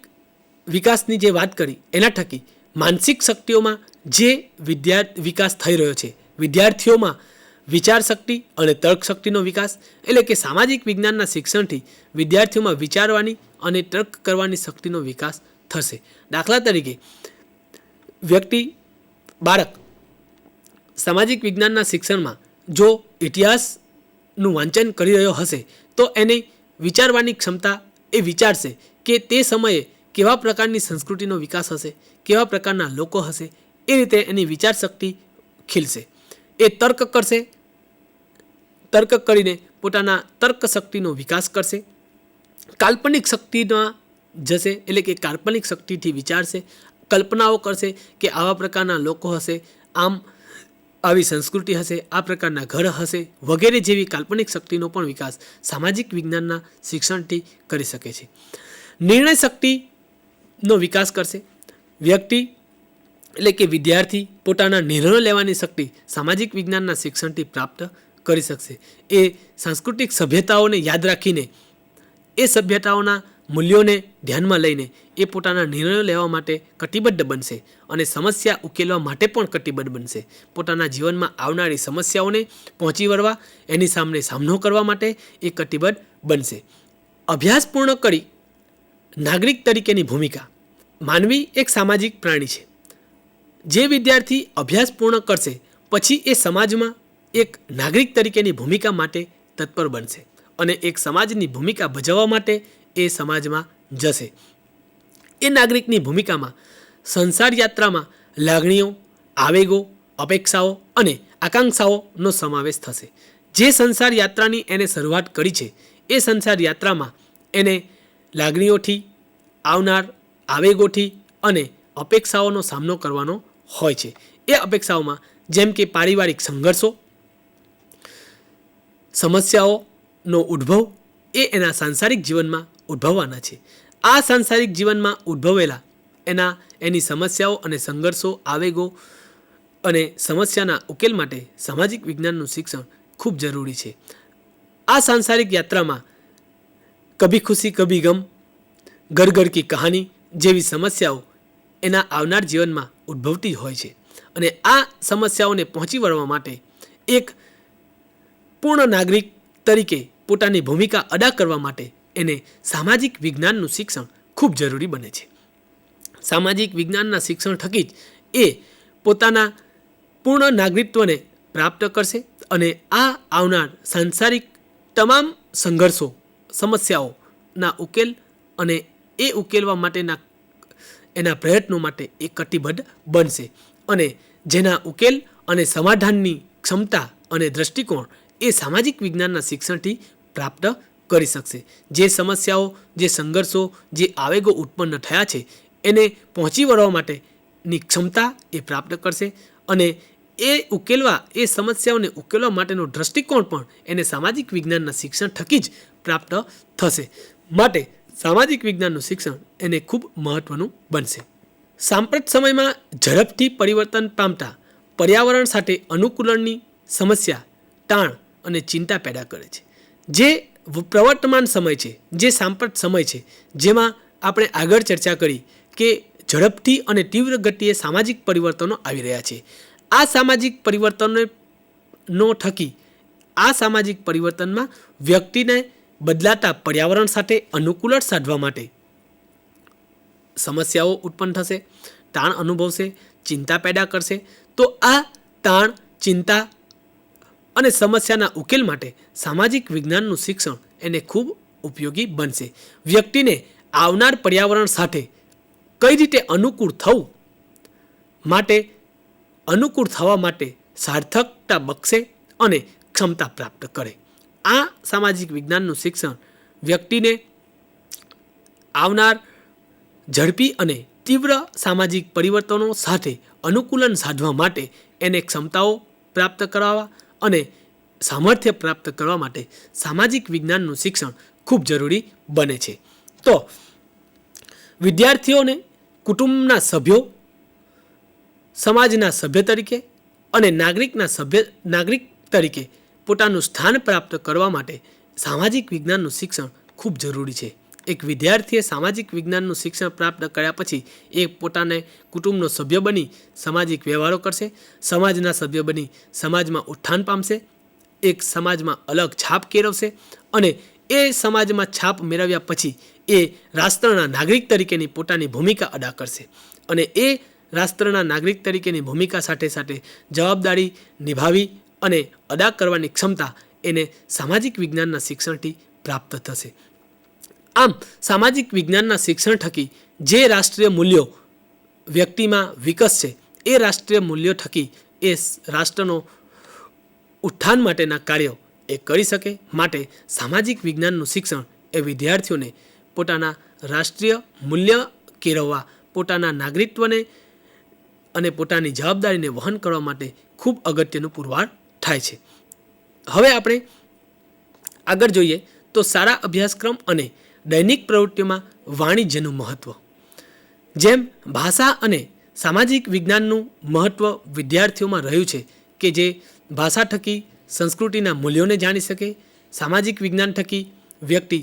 વિકાસની જે વાત કરી, એના થકી માનસિક શક્તિઓમાં જે વિકાસ થઈ રહ્યો છે, વિદ્યાર્થીઓમાં વિચાર શક્તિ અને તર્ક શક્તિનો વિકાસ, એટલે કે સામાજિક વિજ્ઞાનના શિક્ષણથી વિદ્યાર્થીઓમાં વિચારવાની અને તર્ક કરવાની શક્તિનો વિકાસ થશે. દાખલા તરીકે બાળક સામાજિક વિજ્ઞાનના શિક્ષણમાં જો ઇતિહાસનું વાંચન કરી રહ્યો હશે, તો એને વિચારવાની ક્ષમતા એ વિચારશે કે તે સમયે કેવા પ્રકારની સંસ્કૃતિનો વિકાસ હશે, કેવા પ્રકારના લોકો હશે, એ રીતે એની વિચાર શક્તિ ખીલશે. એ તર્ક કરશે, તર્ક કરીને પોતાના તર્ક શક્તિનો વિકાસ કરશે, કાલ્પનિક શક્તિના જશે, એટલે કે કાલ્પનિક શક્તિથી વિચારશે, કલ્પનાઓ કરશે કે આવા પ્રકારના લોકો હશે, આમ આવી સંસ્કૃતિ હશે, આ પ્રકારના ઘર હશે વગેરે જેવી કાલ્પનિક શક્તિનો પણ વિકાસ સામાજિક વિજ્ઞાનના શિક્ષણથી કરી શકે છે. નિર્ણય શક્તિનો વિકાસ કરશે. વ્યક્તિ એટલે કે વિદ્યાર્થી પોતાના નિર્ણયો લેવાની શક્તિ સામાજિક વિજ્ઞાનના શિક્ષણથી પ્રાપ્ત કરી શકશે. એ સાંસ્કૃતિક સભ્યતાઓને યાદ રાખીને, એ સભ્યતાઓના મૂલ્યોને ધ્યાનમાં લઈને એ પોતાના નિર્ણયો લેવા માટે કટિબદ્ધ બનશે અને સમસ્યા ઉકેલવા માટે પણ કટિબદ્ધ બનશે. પોતાના જીવનમાં આવનારી સમસ્યાઓને પહોંચી વળવા, એની સામે સામનો કરવા માટે એ કટિબદ્ધ બનશે. અભ્યાસ પૂર્ણ કરી નાગરિક તરીકેની ભૂમિકા. માનવી એક સામાજિક પ્રાણી છે. જે વિદ્યાર્થી અભ્યાસ પૂર્ણ કરશે પછી એ સમાજમાં એક નાગરિક તરીકેની ભૂમિકા માટે તત્પર બનશે અને એક સમાજની ભૂમિકા ભજવવા માટે એ સમાજમાં જશે. એ નાગરિકની ભૂમિકામાં સંસાર યાત્રામાં લાગણીઓ, આવેગો, અપેક્ષાઓ અને આકાંક્ષાઓનો સમાવેશ થશે. જે સંસાર યાત્રાની એને શરૂઆત કરી છે એ સંસાર યાત્રામાં એને લાગણીઓથી, આવનાર આવેગોથી અને અપેક્ષાઓનો સામનો કરવાનો હોય છે. એ અપેક્ષાઓમાં જેમ કે પારિવારિક સંઘર્ષો, સમસ્યાઓનો ઉદ્ભવ એ એના સાંસારિક જીવનમાં ઉદ્ભવવાના છે. આ સાંસારિક જીવનમાં ઉદ્ભવેલા એની સમસ્યાઓ અને સંઘર્ષો, આવેગો અને સમસ્યાના ઉકેલ માટે સામાજિક વિજ્ઞાનનું શિક્ષણ ખૂબ જરૂરી છે. આ સાંસારિક યાત્રામાં કભી ખુશી કભી ગમ, ઘર ઘર કી કહાની જેવી સમસ્યાઓ એના આવનાર જીવનમાં ઉદ્ભવતી હોય છે અને આ સમસ્યાઓને પહોંચી વળવા માટે એક પૂર્ણ નાગરિક તરીકે પોતાની ભૂમિકા અદા કરવા માટે એને સામાજિક વિજ્ઞાનનું શિક્ષણ ખૂબ જરૂરી બને છે. સામાજિક વિજ્ઞાનના શિક્ષણ થકી જ એ પોતાના પૂર્ણ નાગરિકત્વને પ્રાપ્ત કરશે અને આ આવનાર સાંસારિક તમામ સંઘર્ષો, સમસ્યાઓના ઉકેલ અને એ ઉકેલવા માટેના એના પ્રયત્નો માટે એ કટિબદ્ધ બનશે અને જેના ઉકેલ અને સમાધાનની ક્ષમતા અને દૃષ્ટિકોણ એ સામાજિક વિજ્ઞાનના શિક્ષણથી પ્રાપ્ત કરી શકશે. જે સમસ્યાઓ, જે સંઘર્ષો, જે આવેગો ઉત્પન્ન થયા છે એને પહોંચી વળવા માટેની ક્ષમતા એ પ્રાપ્ત કરશે અને એ સમસ્યાઓને ઉકેલવા માટેનો દૃષ્ટિકોણ પણ એને સામાજિક વિજ્ઞાનના શિક્ષણ થકી જ પ્રાપ્ત થશે. માટે સામાજિક વિજ્ઞાનનું શિક્ષણ એને ખૂબ મહત્ત્વનું બનશે. સાંપ્રત સમયમાં ઝડપથી પરિવર્તન પામતા પર્યાવરણ સાથે અનુકૂલનની સમસ્યા તાણ અને ચિંતા પેદા કરે છે. જે પ્રવર્તમાન સમય છે, જે સાંપ્રત સમય છે, જેમાં આપણે આગળ ચર્ચા કરી કે ઝડપથી અને તીવ્ર ગતિએ સામાજિક પરિવર્તનો આવી રહ્યા છે. આ સામાજિક પરિવર્તનો થકી આ સામાજિક પરિવર્તનમાં વ્યક્તિને બદલાતા પર્યાવરણ સાથે અનુકૂલન સાધવા માટે સમસ્યાઓ ઉત્પન્ન થશે, તાણ અનુભવશે, ચિંતા પેદા કરશે. તો આ તાણ, ચિંતા અને સમસ્યાના ઉકેલ માટે સામાજિક વિજ્ઞાનનું શિક્ષણ એને ખૂબ ઉપયોગી બનશે. વ્યક્તિને આવનાર પર્યાવરણ સાથે કઈ રીતે અનુકૂળ થવા માટે સાર્થકતા બક્ષે અને ક્ષમતા પ્રાપ્ત કરે. આ સામાજિક વિજ્ઞાનનું શિક્ષણ વ્યક્તિને આવનાર ઝડપી અને તીવ્ર સામાજિક પરિવર્તનો સાથે અનુકૂલન સાધવા માટે એને ક્ષમતાઓ પ્રાપ્ત કરાવવા અને સામર્થ્ય પ્રાપ્ત કરવા માટે સામાજિક વિજ્ઞાનનું શિક્ષણ ખૂબ જરૂરી બને છે. તો વિદ્યાર્થીઓને કુટુંબના સભ્યો, સમાજના સભ્ય તરીકે અને નાગરિક તરીકે પોતાનું સ્થાન પ્રાપ્ત કરવા માટે સામાજિક વિજ્ઞાનનું શિક્ષણ ખૂબ જરૂરી છે. એક વિદ્યાર્થીએ સામાજિક વિજ્ઞાનનું શિક્ષણ પ્રાપ્ત કર્યા પછી એ પોતાને કુટુંબનો સભ્ય બની સામાજિક વ્યવહારો કરશે, સમાજના સભ્ય બની સમાજમાં ઉત્થાન પામશે, એક સમાજમાં અલગ છાપ કેળવશે અને એ સમાજમાં છાપ મેળવ્યા પછી એ રાષ્ટ્રના નાગરિક તરીકેની પોતાની ભૂમિકા અદા કરશે અને એ રાષ્ટ્રના નાગરિક તરીકેની ભૂમિકા સાથે સાથે જવાબદારી નિભાવી અને અદા કરવાની ક્ષમતા એને સામાજિક વિજ્ઞાનના શિક્ષણથી પ્રાપ્ત થશે. આમ સામાજિક વિજ્ઞાનના શિક્ષણ થકી જે રાષ્ટ્રીય મૂલ્યો વ્યક્તિમાં વિકસશે એ રાષ્ટ્રીય મૂલ્યો થકી એ રાષ્ટ્રનો ઉત્થાન માટેના કાર્યો એ કરી શકે. માટે સામાજિક વિજ્ઞાનનું શિક્ષણ એ વિદ્યાર્થીઓને પોતાના રાષ્ટ્રીય મૂલ્ય કેળવવા, પોતાના નાગરિકત્વને અને પોતાની જવાબદારીને વહન કરવા માટે ખૂબ અગત્યનું પુરવાર થાય છે. હવે આપણે આગળ જોઈએ તો સારા અભ્યાસક્રમ અને દૈનિક પ્રવૃત્તિઓમાં વાણિજ્યનું મહત્ત્વ. જેમ ભાષા અને સામાજિક વિજ્ઞાનનું મહત્ત્વ વિદ્યાર્થીઓમાં રહ્યું છે કે જે ભાષા થકી સંસ્કૃતિના મૂલ્યોને જાણી શકે, સામાજિક વિજ્ઞાન થકી વ્યક્તિ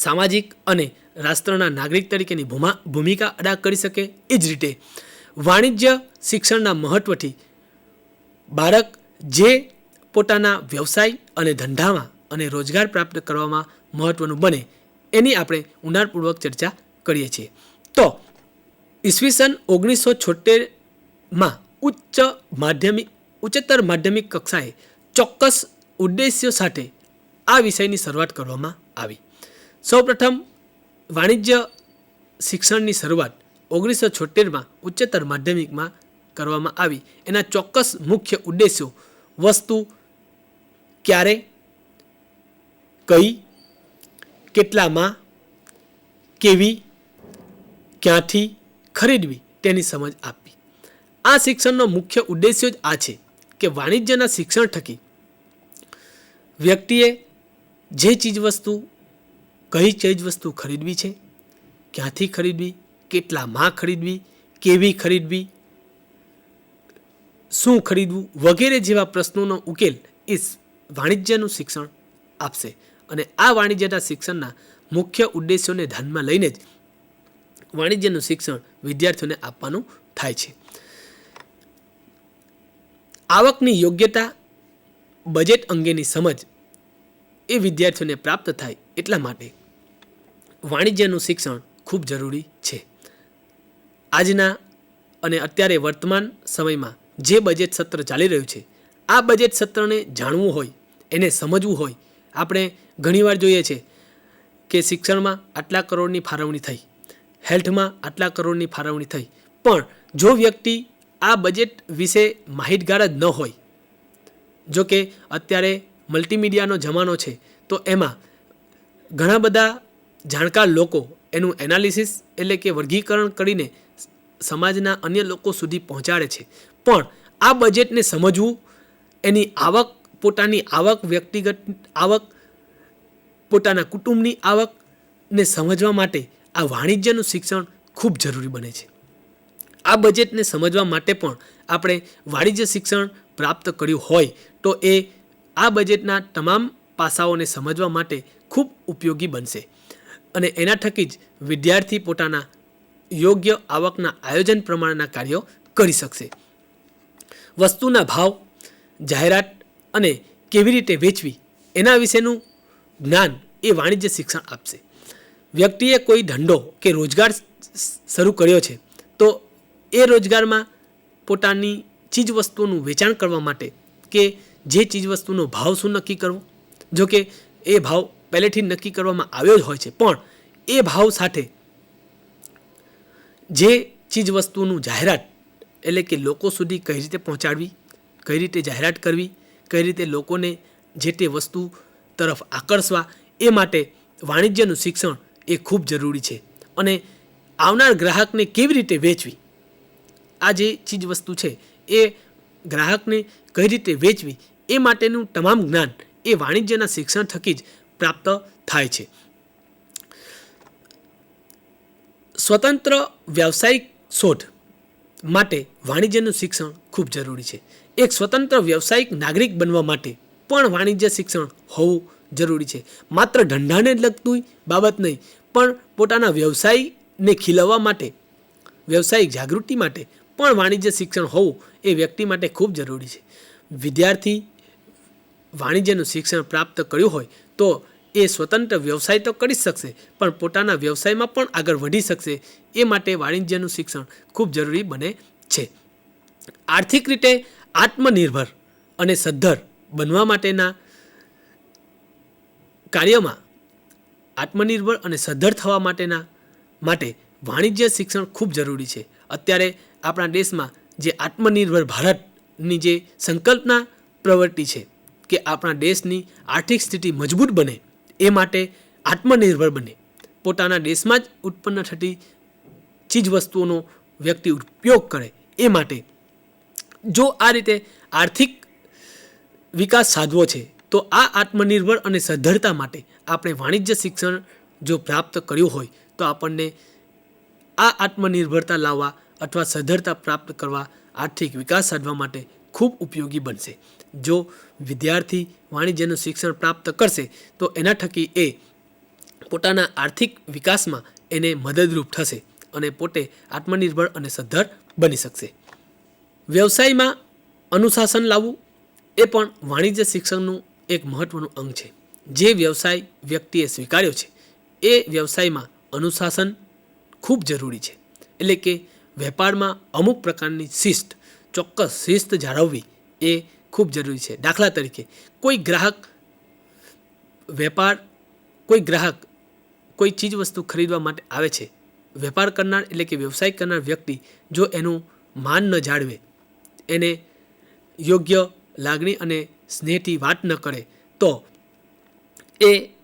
સામાજિક અને રાષ્ટ્રના નાગરિક તરીકેની ભૂમિકા અદા કરી શકે. એ જ રીતે વાણિજ્ય શિક્ષણના મહત્ત્વથી બાળક જે પોતાના વ્યવસાય અને ધંધામાં અને રોજગાર પ્રાપ્ત કરવામાં મહત્ત્વનું બને એની આપણે ઊંડાણપૂર્વક ચર્ચા કરીએ છીએ. તો ઈસવીસન 1976માં ઉચ્ચતર માધ્યમિક કક્ષાએ ચોક્કસ ઉદ્દેશ્યો સાથે આ વિષયની શરૂઆત કરવામાં આવી. સૌપ્રથમ વાણિજ્ય શિક્ષણની શરૂઆત 1976માં ઉચ્ચતર માધ્યમિકમાં કરવામાં આવી. એના ચોક્કસ મુખ્ય ઉદ્દેશો વસ્તુ ક્યારે, કઈ, કેટલામાં, કેવી, ક્યાંથી ખરીદવી તેની સમજ આપવી. આ શિક્ષણનો મુખ્ય ઉદ્દેશ્ય જ આ છે કે વાણિજ્યના શિક્ષણ થકી વ્યક્તિએ જે ચીજવસ્તુ કઈ ચીજવસ્તુ ખરીદવી છે, ક્યાંથી ખરીદવી, કેટલામાં ખરીદવી, કેવી ખરીદવી, શું ખરીદવું વગેરે જેવા પ્રશ્નોનો ઉકેલ એ વાણિજ્યનું શિક્ષણ આપશે. અને આ વાણિજ્યના શિક્ષણના મુખ્ય ઉદ્દેશોને ધ્યાનમાં લઈને જ વાણિજ્યનું શિક્ષણ વિદ્યાર્થીઓને આપવાનું થાય છે. આવકની યોગ્યતા, બજેટ અંગેની સમજ એ વિદ્યાર્થીઓને પ્રાપ્ત થાય એટલા માટે વાણિજ્યનું શિક્ષણ ખૂબ જરૂરી છે. આજના અને અત્યારે વર્તમાન સમયમાં જે બજેટ સત્ર ચાલી રહ્યું છે, આ બજેટ સત્રને જાણવું હોય, એને સમજવું હોય, આપણે ઘણીવાર જોઈએ છે કે શિક્ષણમાં આટલા કરોડની ફાળવણી થઈ, હેલ્થમાં આટલા કરોડની ફાળવણી થઈ, પણ જો વ્યક્તિ આ બજેટ વિશે માહિતગાર જ ન હોય, જો કે અત્યારે મલ્ટીમીડિયાનો જમાનો છે તો એમાં ઘણા બધા જાણકાર લોકો એનું એનાલિસિસ એટલે કે વર્ગીકરણ કરીને સમાજના અન્ય લોકો સુધી પહોંચાડે છે. પણ આ બજેટને સમજવું, એની આવક, પોતાની આવક, વ્યક્તિગત આવક, પોતાના કુટુંબની આવકને સમજવા માટે આ વાણિજ્યનું શિક્ષણ ખૂબ જરૂરી બને છે. આ બજેટને સમજવા માટે પણ આપણે વાણિજ્ય શિક્ષણ પ્રાપ્ત કર્યું હોય તો એ આ બજેટના તમામ પાસાઓને સમજવા માટે ખૂબ ઉપયોગી બનશે. અને એના થકી જ વિદ્યાર્થી પોતાના યોગ્ય આવકના આયોજન પ્રમાણેના કાર્યો કરી શકશે. વસ્તુના ભાવ, જાહેરાત અને કેવી રીતે વેચવી એના વિશેનું જ્ઞાન એ વાણિજ્ય શિક્ષણ આપશે. વ્યક્તિએ કોઈ ધંધો કે રોજગાર શરૂ કર્યો છે તો એ રોજગારમાં પોતાની ચીજવસ્તુઓનું વેચાણ કરવા માટે કે જે ચીજવસ્તુનો ભાવ શું નક્કી કરવો, જો કે એ ભાવ પહેલેથી નક્કી કરવામાં આવ્યો જ હોય છે, પણ એ ભાવ સાથે જે ચીજવસ્તુનું જાહેરાત એટલે કે લોકો સુધી કઈ રીતે પહોંચાડવી, કઈ રીતે જાહેરાત કરવી, કઈ રીતે લોકોને જે તે વસ્તુ તરફ આકર્ષવા, એ માટે વાણિજ્યનું શિક્ષણ એ ખૂબ જરૂરી છે. અને આવનાર ગ્રાહકને કેવી રીતે વેચવી, આ જે ચીજવસ્તુ છે એ ગ્રાહકને કઈ રીતે વેચવી એ માટેનું તમામ જ્ઞાન એ વાણિજ્યના શિક્ષણ થકી જ પ્રાપ્ત થાય છે. સ્વતંત્ર વ્યવસાયિક શોધ માટે વાણિજ્યનું શિક્ષણ ખૂબ જરૂરી છે. એક સ્વતંત્ર વ્યવસાયિક નાગરિક બનવા માટે પણ વાણિજ્ય શિક્ષણ હોવું જરૂરી છે. માત્ર ધંધાને જ લગતું બાબત નહીં, પણ પોતાના વ્યવસાયને ખીલવવા માટે, વ્યવસાયિક જાગૃતિ માટે પણ વાણિજ્ય શિક્ષણ હોવું એ વ્યક્તિ માટે ખૂબ જરૂરી છે. વિદ્યાર્થી વાણિજ્યનું શિક્ષણ પ્રાપ્ત કર્યું હોય તો એ સ્વતંત્ર વ્યવસાય તો કરી શકશે, પણ પોતાના વ્યવસાયમાં પણ આગળ વધી શકશે. એ માટે વાણિજ્યનું શિક્ષણ ખૂબ જરૂરી બને છે. આર્થિક રીતે આત્મનિર્ભર અને સદ્ધર બનવા માટેના કાર્યમાં, આત્મનિર્ભર અને સદ્ધર થવા માટે વાણિજ્ય શિક્ષણ ખૂબ જરૂરી છે. અત્યારે આપણા દેશમાં જે આત્મનિર્ભર ભારતની જે સંકલ્પના પ્રવૃત્તિ છે કે આપણા દેશની આર્થિક સ્થિતિ મજબૂત બને, એ માટે આત્મનિર્ભર બને, પોતાના દેશમાં જ ઉત્પન્ન થતી ચીજ વસ્તુઓનો વ્યક્તિ ઉપયોગ કરે. એ માટે જો આ રીતે આર્થિક વિકાસ સાધવો છે તો આ આત્મનિર્ભર અને સદ્ધરતા માટે આપણે વાણિજ્ય શિક્ષણ જો પ્રાપ્ત કર્યું હોય તો આપણને આ આત્મનિર્ભરતા લાવવા અથવા સદ્ધરતા પ્રાપ્ત કરવા, આર્થિક વિકાસ સાધવા માટે ખૂબ ઉપયોગી બનશે. જો વિદ્યાર્થી વાણિજ્યનું શિક્ષણ પ્રાપ્ત કરશે તો એના થકી એ પોતાના આર્થિક વિકાસમાં એને મદદરૂપ થશે અને પોતે આત્મનિર્ભર અને સદ્ધર બની શકશે. વ્યવસાયમાં અનુશાસન લાવવું એ પણ વાણિજ્ય શિક્ષણનું એક મહત્ત્વનું અંગ છે. જે વ્યવસાય વ્યક્તિએ સ્વીકાર્યો છે એ વ્યવસાયમાં અનુશાસન ખૂબ જરૂરી છે. એટલે કે વેપારમાં અમુક પ્રકારની શિસ્ત, ચોક્કસ શિસ્ત જાળવવી એ ખૂબ જરૂરી છે. દાખલા તરીકે કોઈ ગ્રાહક કોઈ ચીજ વસ્તુ ખરીદવા માટે આવે છે. વેપાર કરનાર એટલે કે વ્યવસાય કરનાર વ્યક્તિ જો એનું માન ન જાળવે, એને યોગ્ય લાગણી અને સ્નેહથી વાત ન કરે તો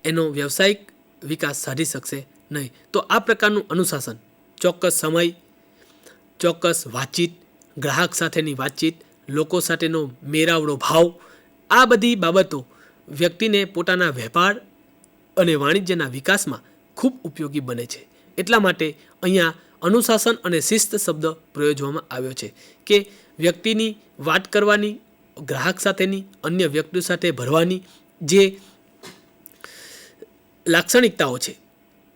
એનો વ્યવસાયિક વિકાસ સાધી શકશે નહીં. તો આ પ્રકારનું અનુશાસન, ચોક્કસ સમય, ચોક્કસ વાતચીત, ગ્રાહક સાથેની વાતચીત, લોકો સાથેનો મેળાવડો ભાવ, આ બધી બાબતો વ્યક્તિને પોતાના વેપાર અને વાણિજ્યના વિકાસમાં ખૂબ ઉપયોગી બને છે. એટલા માટે અહીંયા અનુશાસન અને શિસ્ત શબ્દ પ્રયોજવામાં આવ્યો છે કે વ્યક્તિની વાત કરવાની, ગ્રાહક સાથેની, અન્ય વ્યક્તિઓ સાથે ભરવાની જે લાક્ષણિકતાઓ છે,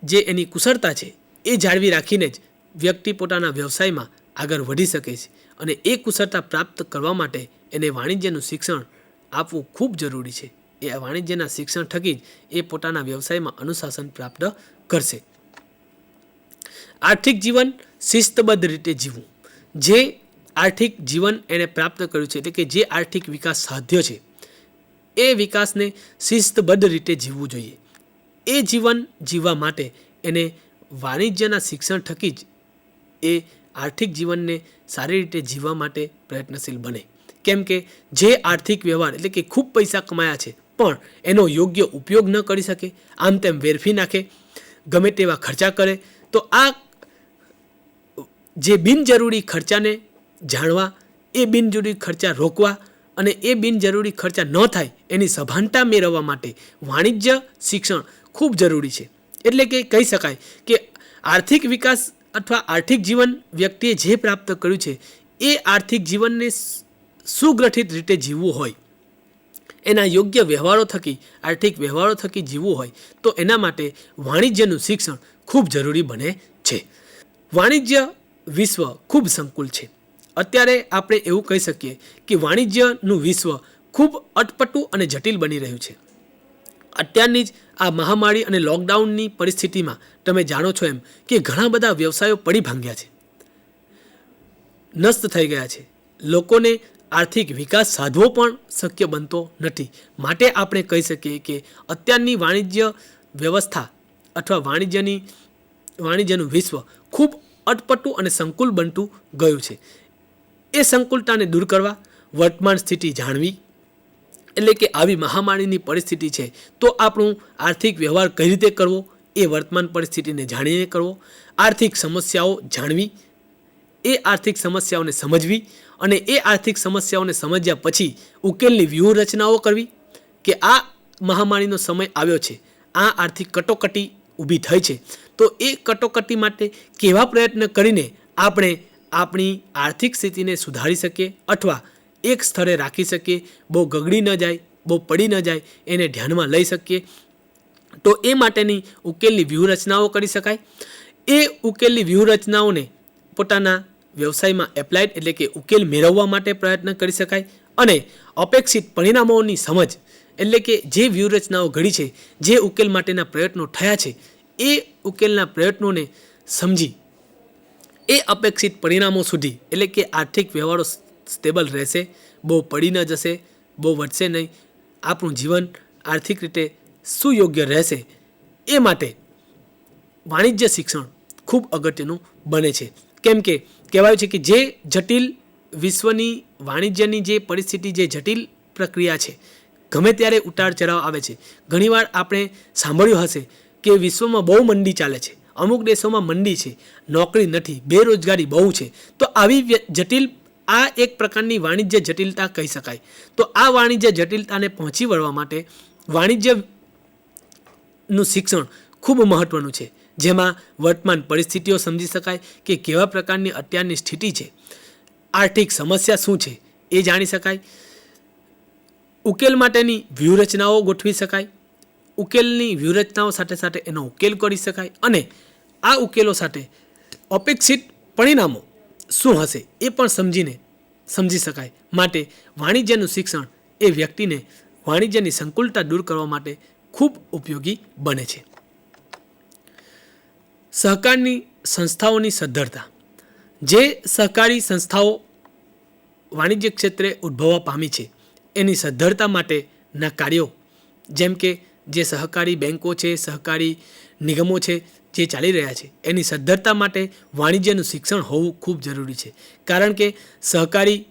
જે એની કુશળતા છે, એ જાળવી રાખીને જ વ્યક્તિ પોતાના વ્યવસાયમાં આગળ વધી શકે છે. અને એ કુશળતા પ્રાપ્ત કરવા માટે એને વાણિજ્યનું શિક્ષણ આપવું ખૂબ જરૂરી છે. એ વાણિજ્યના શિક્ષણ થકી જ એ પોતાના વ્યવસાયમાં અનુશાસન પ્રાપ્ત કરશે. આર્થિક જીવન શિસ્તબદ્ધ રીતે જીવવું. જે આર્થિક જીવન એણે પ્રાપ્ત કર્યું છે, એટલે કે જે આર્થિક વિકાસ સાધ્યો છે, એ વિકાસને શિસ્તબદ્ધ રીતે જીવવું જોઈએ. એ જીવન જીવવા માટે એને વાણિજ્યના શિક્ષણ થકી જ એ આર્થિક જીવનને સારી રીતે જીવવા માટે પ્રયત્નશીલ બને. કેમ કે જે આર્થિક વ્યવહાર એટલે કે ખૂબ પૈસા કમાયા છે પણ એનો યોગ્ય ઉપયોગ ન કરી શકે, આમ તેમ વેરફી નાખે, ગમે તેવા ખર્ચા કરે, તો આ જે બિનજરૂરી ખર્ચાને જાણવા, એ બિનજરૂરી ખર્ચા રોકવા અને એ બિનજરૂરી ખર્ચા ન થાય એની સભાનતા મેળવવા માટે વાણિજ્ય શિક્ષણ ખૂબ જરૂરી છે. એટલે કે કહી શકાય કે આર્થિક વિકાસ અથવા આર્થિક જીવન વ્યક્તિએ જે પ્રાપ્ત કર્યું છે એ આર્થિક જીવનને સુગ્રથિત રીતે જીવવું હોય, એના યોગ્ય વ્યવહારો થકી, આર્થિક વ્યવહારો થકી જીવવું હોય તો એના માટે વાણિજ્યનું શિક્ષણ ખૂબ જરૂરી બને છે. વાણિજ્ય વિશ્વ ખૂબ સંકુલ છે. અત્યારે આપણે એવું કહી શકીએ કે વાણિજ્યનું વિશ્વ ખૂબ અટપટું અને જટિલ બની રહ્યું છે. અત્યારની જ આ મહામારી અને લોકડાઉનની પરિસ્થિતિમાં તમે જાણો છો એમ કે ઘણા બધા વ્યવસાયો પડી ભાંગ્યા છે, નષ્ટ થઈ ગયા છે. લોકોને આર્થિક વિકાસ સાધવો પણ શક્ય બનતો નથી. માટે આપણે કહી શકીએ કે અત્યારની વાણિજ્ય વ્યવસ્થા અથવા વાણિજ્યનું વિશ્વ ખૂબ અટપટું અને સંકુલ બનતું ગયું છે. એ સંકુલતાને દૂર કરવા, વર્તમાન સ્થિતિ જાણવી, એટલે કે આવી મહામારીની પરિસ્થિતિ છે તો આપણું આર્થિક વ્યવહાર કઈ રીતે કરવો એ વર્તમાન પરિસ્થિતિને જાણીને કરવો, આર્થિક સમસ્યાઓ જાણવી, એ આર્થિક સમસ્યાઓને સમજવી અને એ આર્થિક સમસ્યાઓને સમજ્યા પછી ઉકેલની વ્યૂહરચનાઓ કરવી કે આ મહામારીનો સમય આવ્યો છે, આ આર્થિક કટોકટી ઊભી થઈ છે, તો એ કટોકટી માટે કેવા પ્રયત્ન કરીને આપણે આપણી આર્થિક સ્થિતિને સુધારી શકીએ અથવા એક સ્થળે રાખી શકીએ, બહુ ગગડી ન જાય, બહુ પડી ન જાય, એને ધ્યાનમાં લઈ શકીએ. તો એ માટેની ઉકેલની વ્યૂહરચનાઓ કરી શકાય. એ ઉકેલની વ્યૂહરચનાઓને પોતાના વ્યવસાયમાં એપ્લાઇડ એટલે કે ઉકેલ મેળવવા માટે પ્રયત્ન કરી શકાય અને અપેક્ષિત પરિણામોની સમજ એટલે કે જે વ્યૂહરચનાઓ ઘડી છે, જે ઉકેલ માટેના પ્રયત્નો થયા છે, એ ઉકેલના પ્રયત્નોને સમજી એ અપેક્ષિત પરિણામો સુધી એટલે કે આર્થિક વ્યવહારો સ્ટેબલ રહેશે, બહુ પડી ન જશે, બહુ વધશે નહીં, આપણું જીવન આર્થિક રીતે સુયોગ્ય રહેશે. એ માટે વાણિજ્ય શિક્ષણ ખૂબ અગત્યનું બને છે. કેમ કે કહેવાયું છે કે જે જટિલ વિશ્વની વાણિજ્યની જે પરિસ્થિતિ, જે જટિલ પ્રક્રિયા છે, ગમે ત્યારે ઉતાર ચઢાવ આવે છે. ઘણીવાર આપણે સાંભળ્યું હશે કે વિશ્વમાં બહુ મંદી ચાલે છે, અમુક દેશોમાં મંદી છે, નોકરી નથી, બેરોજગારી બહુ છે, તો આવી જટિલ આ એક પ્રકારની વાણિજ્ય જટિલતા કહી શકાય. તો આ વાણિજ્ય જટિલતાને પહોંચી વળવા માટે વાણિજ્યનું શિક્ષણ ખૂબ મહત્ત્વનું છે, જેમાં વર્તમાન પરિસ્થિતિઓ સમજી શકાય કે કેવા પ્રકારની અત્યારની સ્થિતિ છે, આર્થિક સમસ્યા શું છે એ જાણી શકાય, ઉકેલ માટેની વ્યૂહરચનાઓ ગોઠવી શકાય, ઉકેલની વ્યૂહરચનાઓ સાથે સાથે એનો ઉકેલ કરી શકાય અને આ ઉકેલો સાથે અપેક્ષિત પરિણામો શું હશે એ પણ સમજી શકાય. માટે વાણિજ્યનું શિક્ષણ એ વ્યક્તિને વાણિજ્યની સંકુલતા દૂર કરવા માટે ખૂબ ઉપયોગી બને છે. સહકારની સંસ્થાઓની સદ્ધરતા. જે સહકારી સંસ્થાઓ વાણિજ્ય ક્ષેત્રે ઉદ્ભવવા પામી છે એની સદ્ધરતા માટેના કાર્યો, જેમ કે જે સહકારી બેન્કો છે, સહકારી નિગમો છે જે ચાલી રહ્યા છે, એની સદ્ધરતા માટે વાણિજ્યનું શિક્ષણ હોવું ખૂબ જરૂરી છે. કારણ કે સહકારી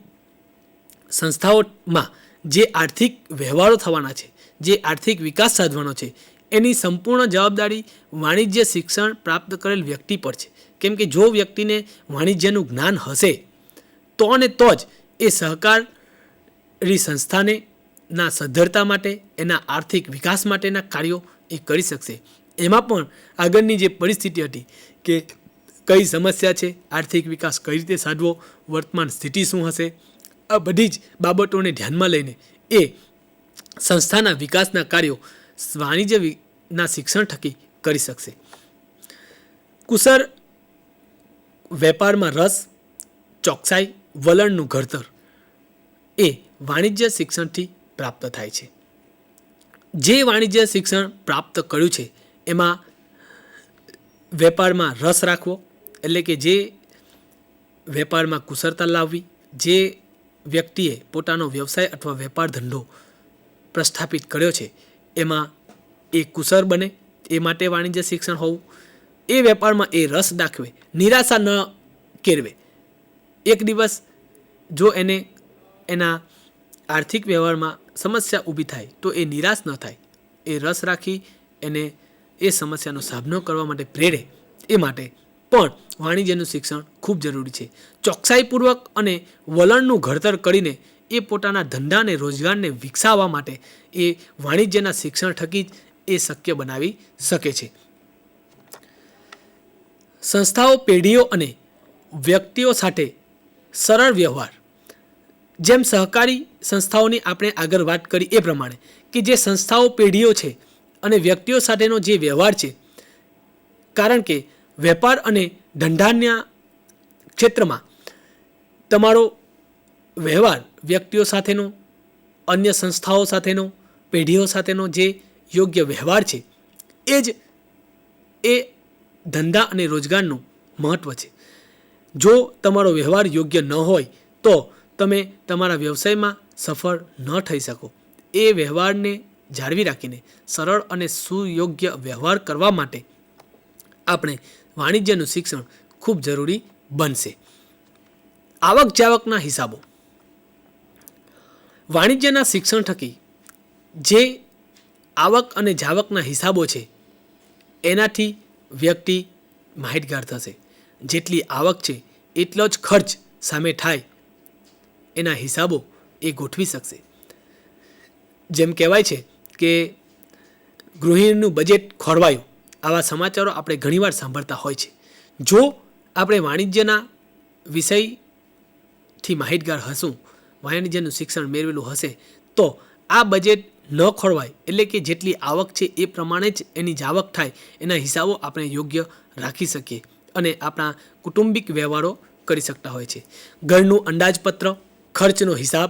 સંસ્થાઓમાં જે આર્થિક વ્યવહારો થવાના છે, જે આર્થિક વિકાસ સાધવાનો છે, એની સંપૂર્ણ જવાબદારી વાણિજ્ય શિક્ષણ પ્રાપ્ત કરેલ વ્યક્તિ પર છે. કેમ કે જો વ્યક્તિને વાણિજ્યનું જ્ઞાન હશે તો ને તો જ એ સહકારી સંસ્થાને ના સદ્ધરતા માટે, એના આર્થિક વિકાસ માટેના કાર્યો એ કરી શકશે. એમાં પણ આગળની જે પરિસ્થિતિ હતી કે કઈ સમસ્યા છે, આર્થિક વિકાસ કઈ રીતે સાધવો, વર્તમાન સ્થિતિ શું હશે, આ બધી જ બાબતોને ધ્યાનમાં લઈને એ સંસ્થાના વિકાસના કાર્યો વાણિજ્યના શિક્ષણ થકી કરી શકશે. કુશળ વેપારમાં રસ, ચોકસાઈ, વલણનું ઘડતર એ વાણિજ્ય શિક્ષણથી પ્રાપ્ત થાય છે. જે વાણિજ્ય શિક્ષણ પ્રાપ્ત કર્યું છે એમાં વેપારમાં રસ રાખવો, એટલે કે જે વેપારમાં કુશળતા લાવવી, જે વ્યક્તિએ પોતાનો વ્યવસાય અથવા વેપાર ધંધો પ્રસ્થાપિત કર્યો છે એમાં એ કુશળ બને એ માટે વાણિજ્ય શિક્ષણ હોવું, એ વેપારમાં એ રસ દાખવે, નિરાશા ન કેળવે. એક દિવસ જો એને એના આર્થિક વ્યવહારમાં સમસ્યા ઊભી થાય તો એ નિરાશ ન થાય, એ રસ રાખી એને એ સમસ્યાનો સામનો કરવા માટે પ્રેરે, એ માટે પણ વાણિજ્યનું શિક્ષણ ખૂબ જરૂરી છે. ચોકસાઈપૂર્વક અને વલણનું ઘડતર કરીને એ પોતાના ધંધા અને રોજગારને વિકસાવવા માટે એ વાણિજ્યના શિક્ષણ થકી જ એ શક્ય બનાવી શકે છે. સંસ્થાઓ, પેઢીઓ અને વ્યક્તિઓ સાથે સરળ વ્યવહાર. જેમ સહકારી સંસ્થાઓની આપણે આગળ વાત કરી એ પ્રમાણે કે જે સંસ્થાઓ, પેઢીઓ છે અને વ્યક્તિઓ સાથેનો જે વ્યવહાર છે, કારણ કે વેપાર અને ધંધાના ક્ષેત્રમાં તમારો વ્યવહાર વ્યક્તિઓ સાથેનો, અન્ય સંસ્થાઓ સાથેનો, પેઢીઓ સાથેનો જે યોગ્ય વ્યવહાર છે એ જ એ ધંધા અને રોજગારનું મહત્ત્વ છે. જો તમારો વ્યવહાર યોગ્ય ન હોય તો તમે તમારા વ્યવસાયમાં સફળ ન થઈ શકો. એ વ્યવહારને જાળવી રાખીને સરળ અને સુયોગ્ય વ્યવહાર કરવા માટે આપણે વાણિજ્યનું શિક્ષણ ખૂબ જરૂરી બનશે. આવક જાવકના હિસાબો. વાણિજ્યના શિક્ષણ થકી જે આવક અને જાવકના હિસાબો છે એનાથી વ્યક્તિ માહિતગાર થશે. જેટલી આવક છે એટલો જ ખર્ચ સામે થાય એના હિસાબો એ ગોઠવી શકશે. જેમ કહેવાય છે કે ગૃહિણીનું બજેટ ખોરવાયું, આવા સમાચારો આપણે ઘણીવાર સાંભળતા હોય છે. જો આપણે વાણિજ્યના વિષયથી માહિતગાર હશું, વાણિજ્યનું શિક્ષણ મેળવેલું હશે તો આ બજેટ ન ખોરવાય, એટલે કે જેટલી આવક છે એ પ્રમાણે જ એની જાવક થાય, એના હિસાબો આપણે યોગ્ય રાખી શકીએ અને આપણા કુટુંબિક વ્યવહારો કરી શકતા હોય છે. ઘરનું અંદાજપત્ર, ખર્ચનો હિસાબ,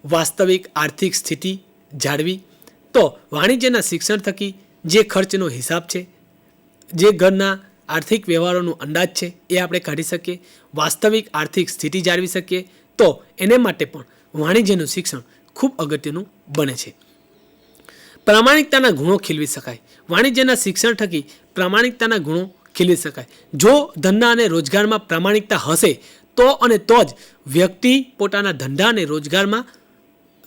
વાસ્તવિક આર્થિક સ્થિતિ જાળવી. તો વાણિજ્યના શિક્ષણ થકી જે ખર્ચનો હિસાબ છે, જે ઘરના આર્થિક વ્યવહારોનું અંદાજ છે એ આપણે કાઢી શકીએ, વાસ્તવિક આર્થિક સ્થિતિ જાળવી શકીએ. તો એને માટે પણ વાણિજ્યનું શિક્ષણ ખૂબ અગત્યનું બને છે. પ્રામાણિકતાના ગુણો ખીલવી શકાય. વાણિજ્યના શિક્ષણ થકી પ્રામાણિકતાના ગુણો ખીલવી શકાય. જો ધંધા અને રોજગારમાં પ્રામાણિકતા હશે તો અને તો જ વ્યક્તિ પોતાના ધંધા અને રોજગારમાં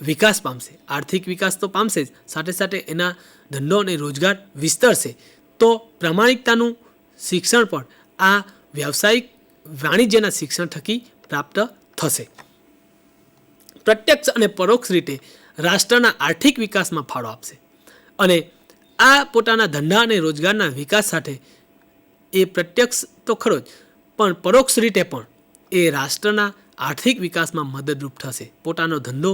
વિકાસ પામશે. આર્થિક વિકાસ તો પામશે જ, સાથે સાથે એના ધંધો અને રોજગાર વિસ્તરશે. તો પ્રામાણિકતાનું શિક્ષણ પણ આ વ્યવસાયિક વાણિજ્યના શિક્ષણ થકી પ્રાપ્ત થશે. પ્રત્યક્ષ અને પરોક્ષ રીતે રાષ્ટ્રના આર્થિક વિકાસમાં ફાળો આપશે અને આ પોતાના ધંધા અને રોજગારના વિકાસ સાથે એ પ્રત્યક્ષ તો ખરો જ પણ પરોક્ષ રીતે પણ એ રાષ્ટ્રના આર્થિક વિકાસમાં મદદરૂપ થશે. પોતાનો ધંધો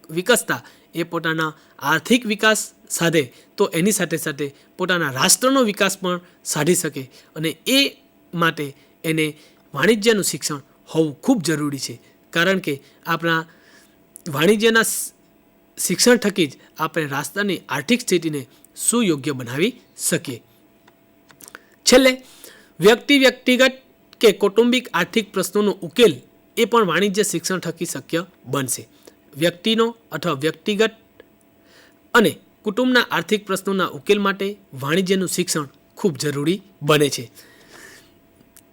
વિકસતા એ પોતાના આર્થિક વિકાસ સાધે તો એની સાથે સાથે પોતાના રાષ્ટ્રનો વિકાસ પણ સાધી શકે અને એ માટે એને વાણિજ્યનું શિક્ષણ હોવું ખૂબ જરૂરી છે. કારણ કે આપણા વાણિજ્યના શિક્ષણ થકી જ આપણે રાષ્ટ્રની આર્થિક સ્થિતિને સુયોગ્ય બનાવી શકીએ. છેલ્લે વ્યક્તિગત કે કૌટુંબિક આર્થિક પ્રશ્નોનો ઉકેલ એ પણ વાણિજ્ય શિક્ષણ થકી શક્ય બનશે. વ્યક્તિનો અથવા વ્યક્તિગત અને કુટુંબના આર્થિક પ્રશ્નોના ઉકેલ માટે વાણિજ્યનું શિક્ષણ ખૂબ જરૂરી બને છે.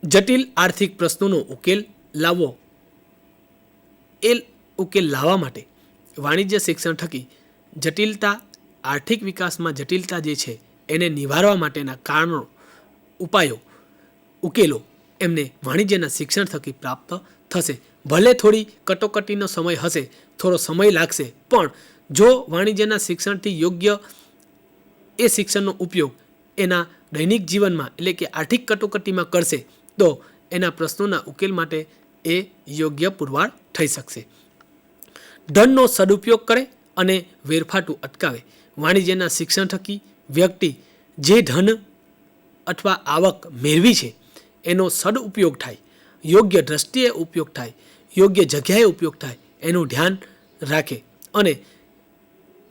જટિલ આર્થિક પ્રશ્નોનો ઉકેલ લાવવો એ ઉકેલ લાવવા માટે વાણિજ્ય શિક્ષણ થકી જટિલતા આર્થિક વિકાસમાં જટિલતા જે છે એને નિવારવા માટેના કારણો ઉપાયો ઉકેલો એમને વાણિજ્યના શિક્ષણ થકી પ્રાપ્ત થશે. ભલે થોડી કટોકટીનો સમય હશે, થોડો સમય લાગશે, પણ જો વાણિજ્યના શિક્ષણથી યોગ્ય એ શિક્ષણનો ઉપયોગ એના દૈનિક જીવનમાં એટલે કે આર્થિક કટોકટીમાં કરશે તો એના પ્રશ્નોના ઉકેલ માટે એ યોગ્ય પુરવાર થઈ શકશે. ધનનો સદુપયોગ કરે અને વેરફાટું અટકાવે. વાણિજ્યના શિક્ષણ થકી વ્યક્તિ જે ધન અથવા આવક મેળવી છે એનો સદુપયોગ થાય, યોગ્ય દ્રષ્ટિએ ઉપયોગ થાય, યોગ્ય જગ્યાએ ઉપયોગ થાય એનું ધ્યાન રાખે અને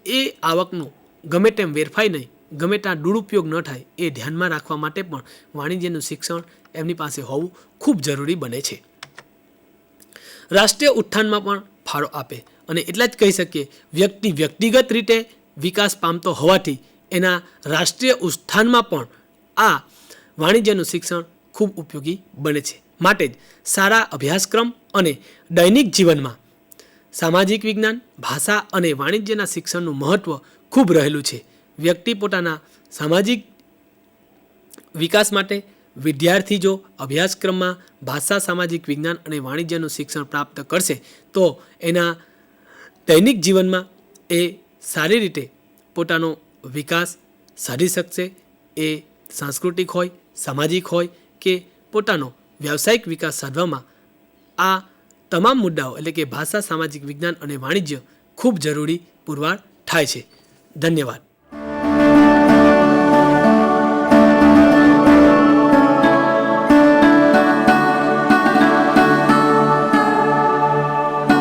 એ આવકનો ગમે તેમ વેરફાય નહીં, ગમે ત્યાં દુરુપયોગ ન થાય એ ધ્યાનમાં રાખવા માટે પણ વાણિજ્યનું શિક્ષણ એમની પાસે હોવું ખૂબ જરૂરી બને છે. રાષ્ટ્રીય ઉત્થાનમાં પણ ફાળો આપે અને એટલા જ કહી શકીએ વ્યક્તિગત રીતે વિકાસ પામતો હોવાથી એના રાષ્ટ્રીય ઉત્થાનમાં પણ આ વાણિજ્યનું શિક્ષણ ખૂબ ઉપયોગી બને છે. માટે જ સારા અભ્યાસક્રમ અને દૈનિક જીવનમાં સામાજિક વિજ્ઞાન, ભાષા અને વાણિજ્યના શિક્ષણનું મહત્ત્વ ખૂબ રહેલું છે. વ્યક્તિ પોતાના સામાજિક વિકાસ માટે વિદ્યાર્થી જો અભ્યાસક્રમમાં ભાષા, સામાજિક વિજ્ઞાન અને વાણિજ્યનું શિક્ષણ પ્રાપ્ત કરશે તો એના દૈનિક જીવનમાં એ સારી રીતે પોતાનો વિકાસ સાધી શકશે. એ સાંસ્કૃતિક હોય, સામાજિક હોય કે પોતાનો વ્યવસાયિક વિકાસ સાધવામાં આ તમામ મુદ્દાઓ એટલે કે ભાષા, સામાજિક વિજ્ઞાન અને વાણિજ્ય ખૂબ જરૂરી પુરવાર થાય છે. ધન્યવાદ.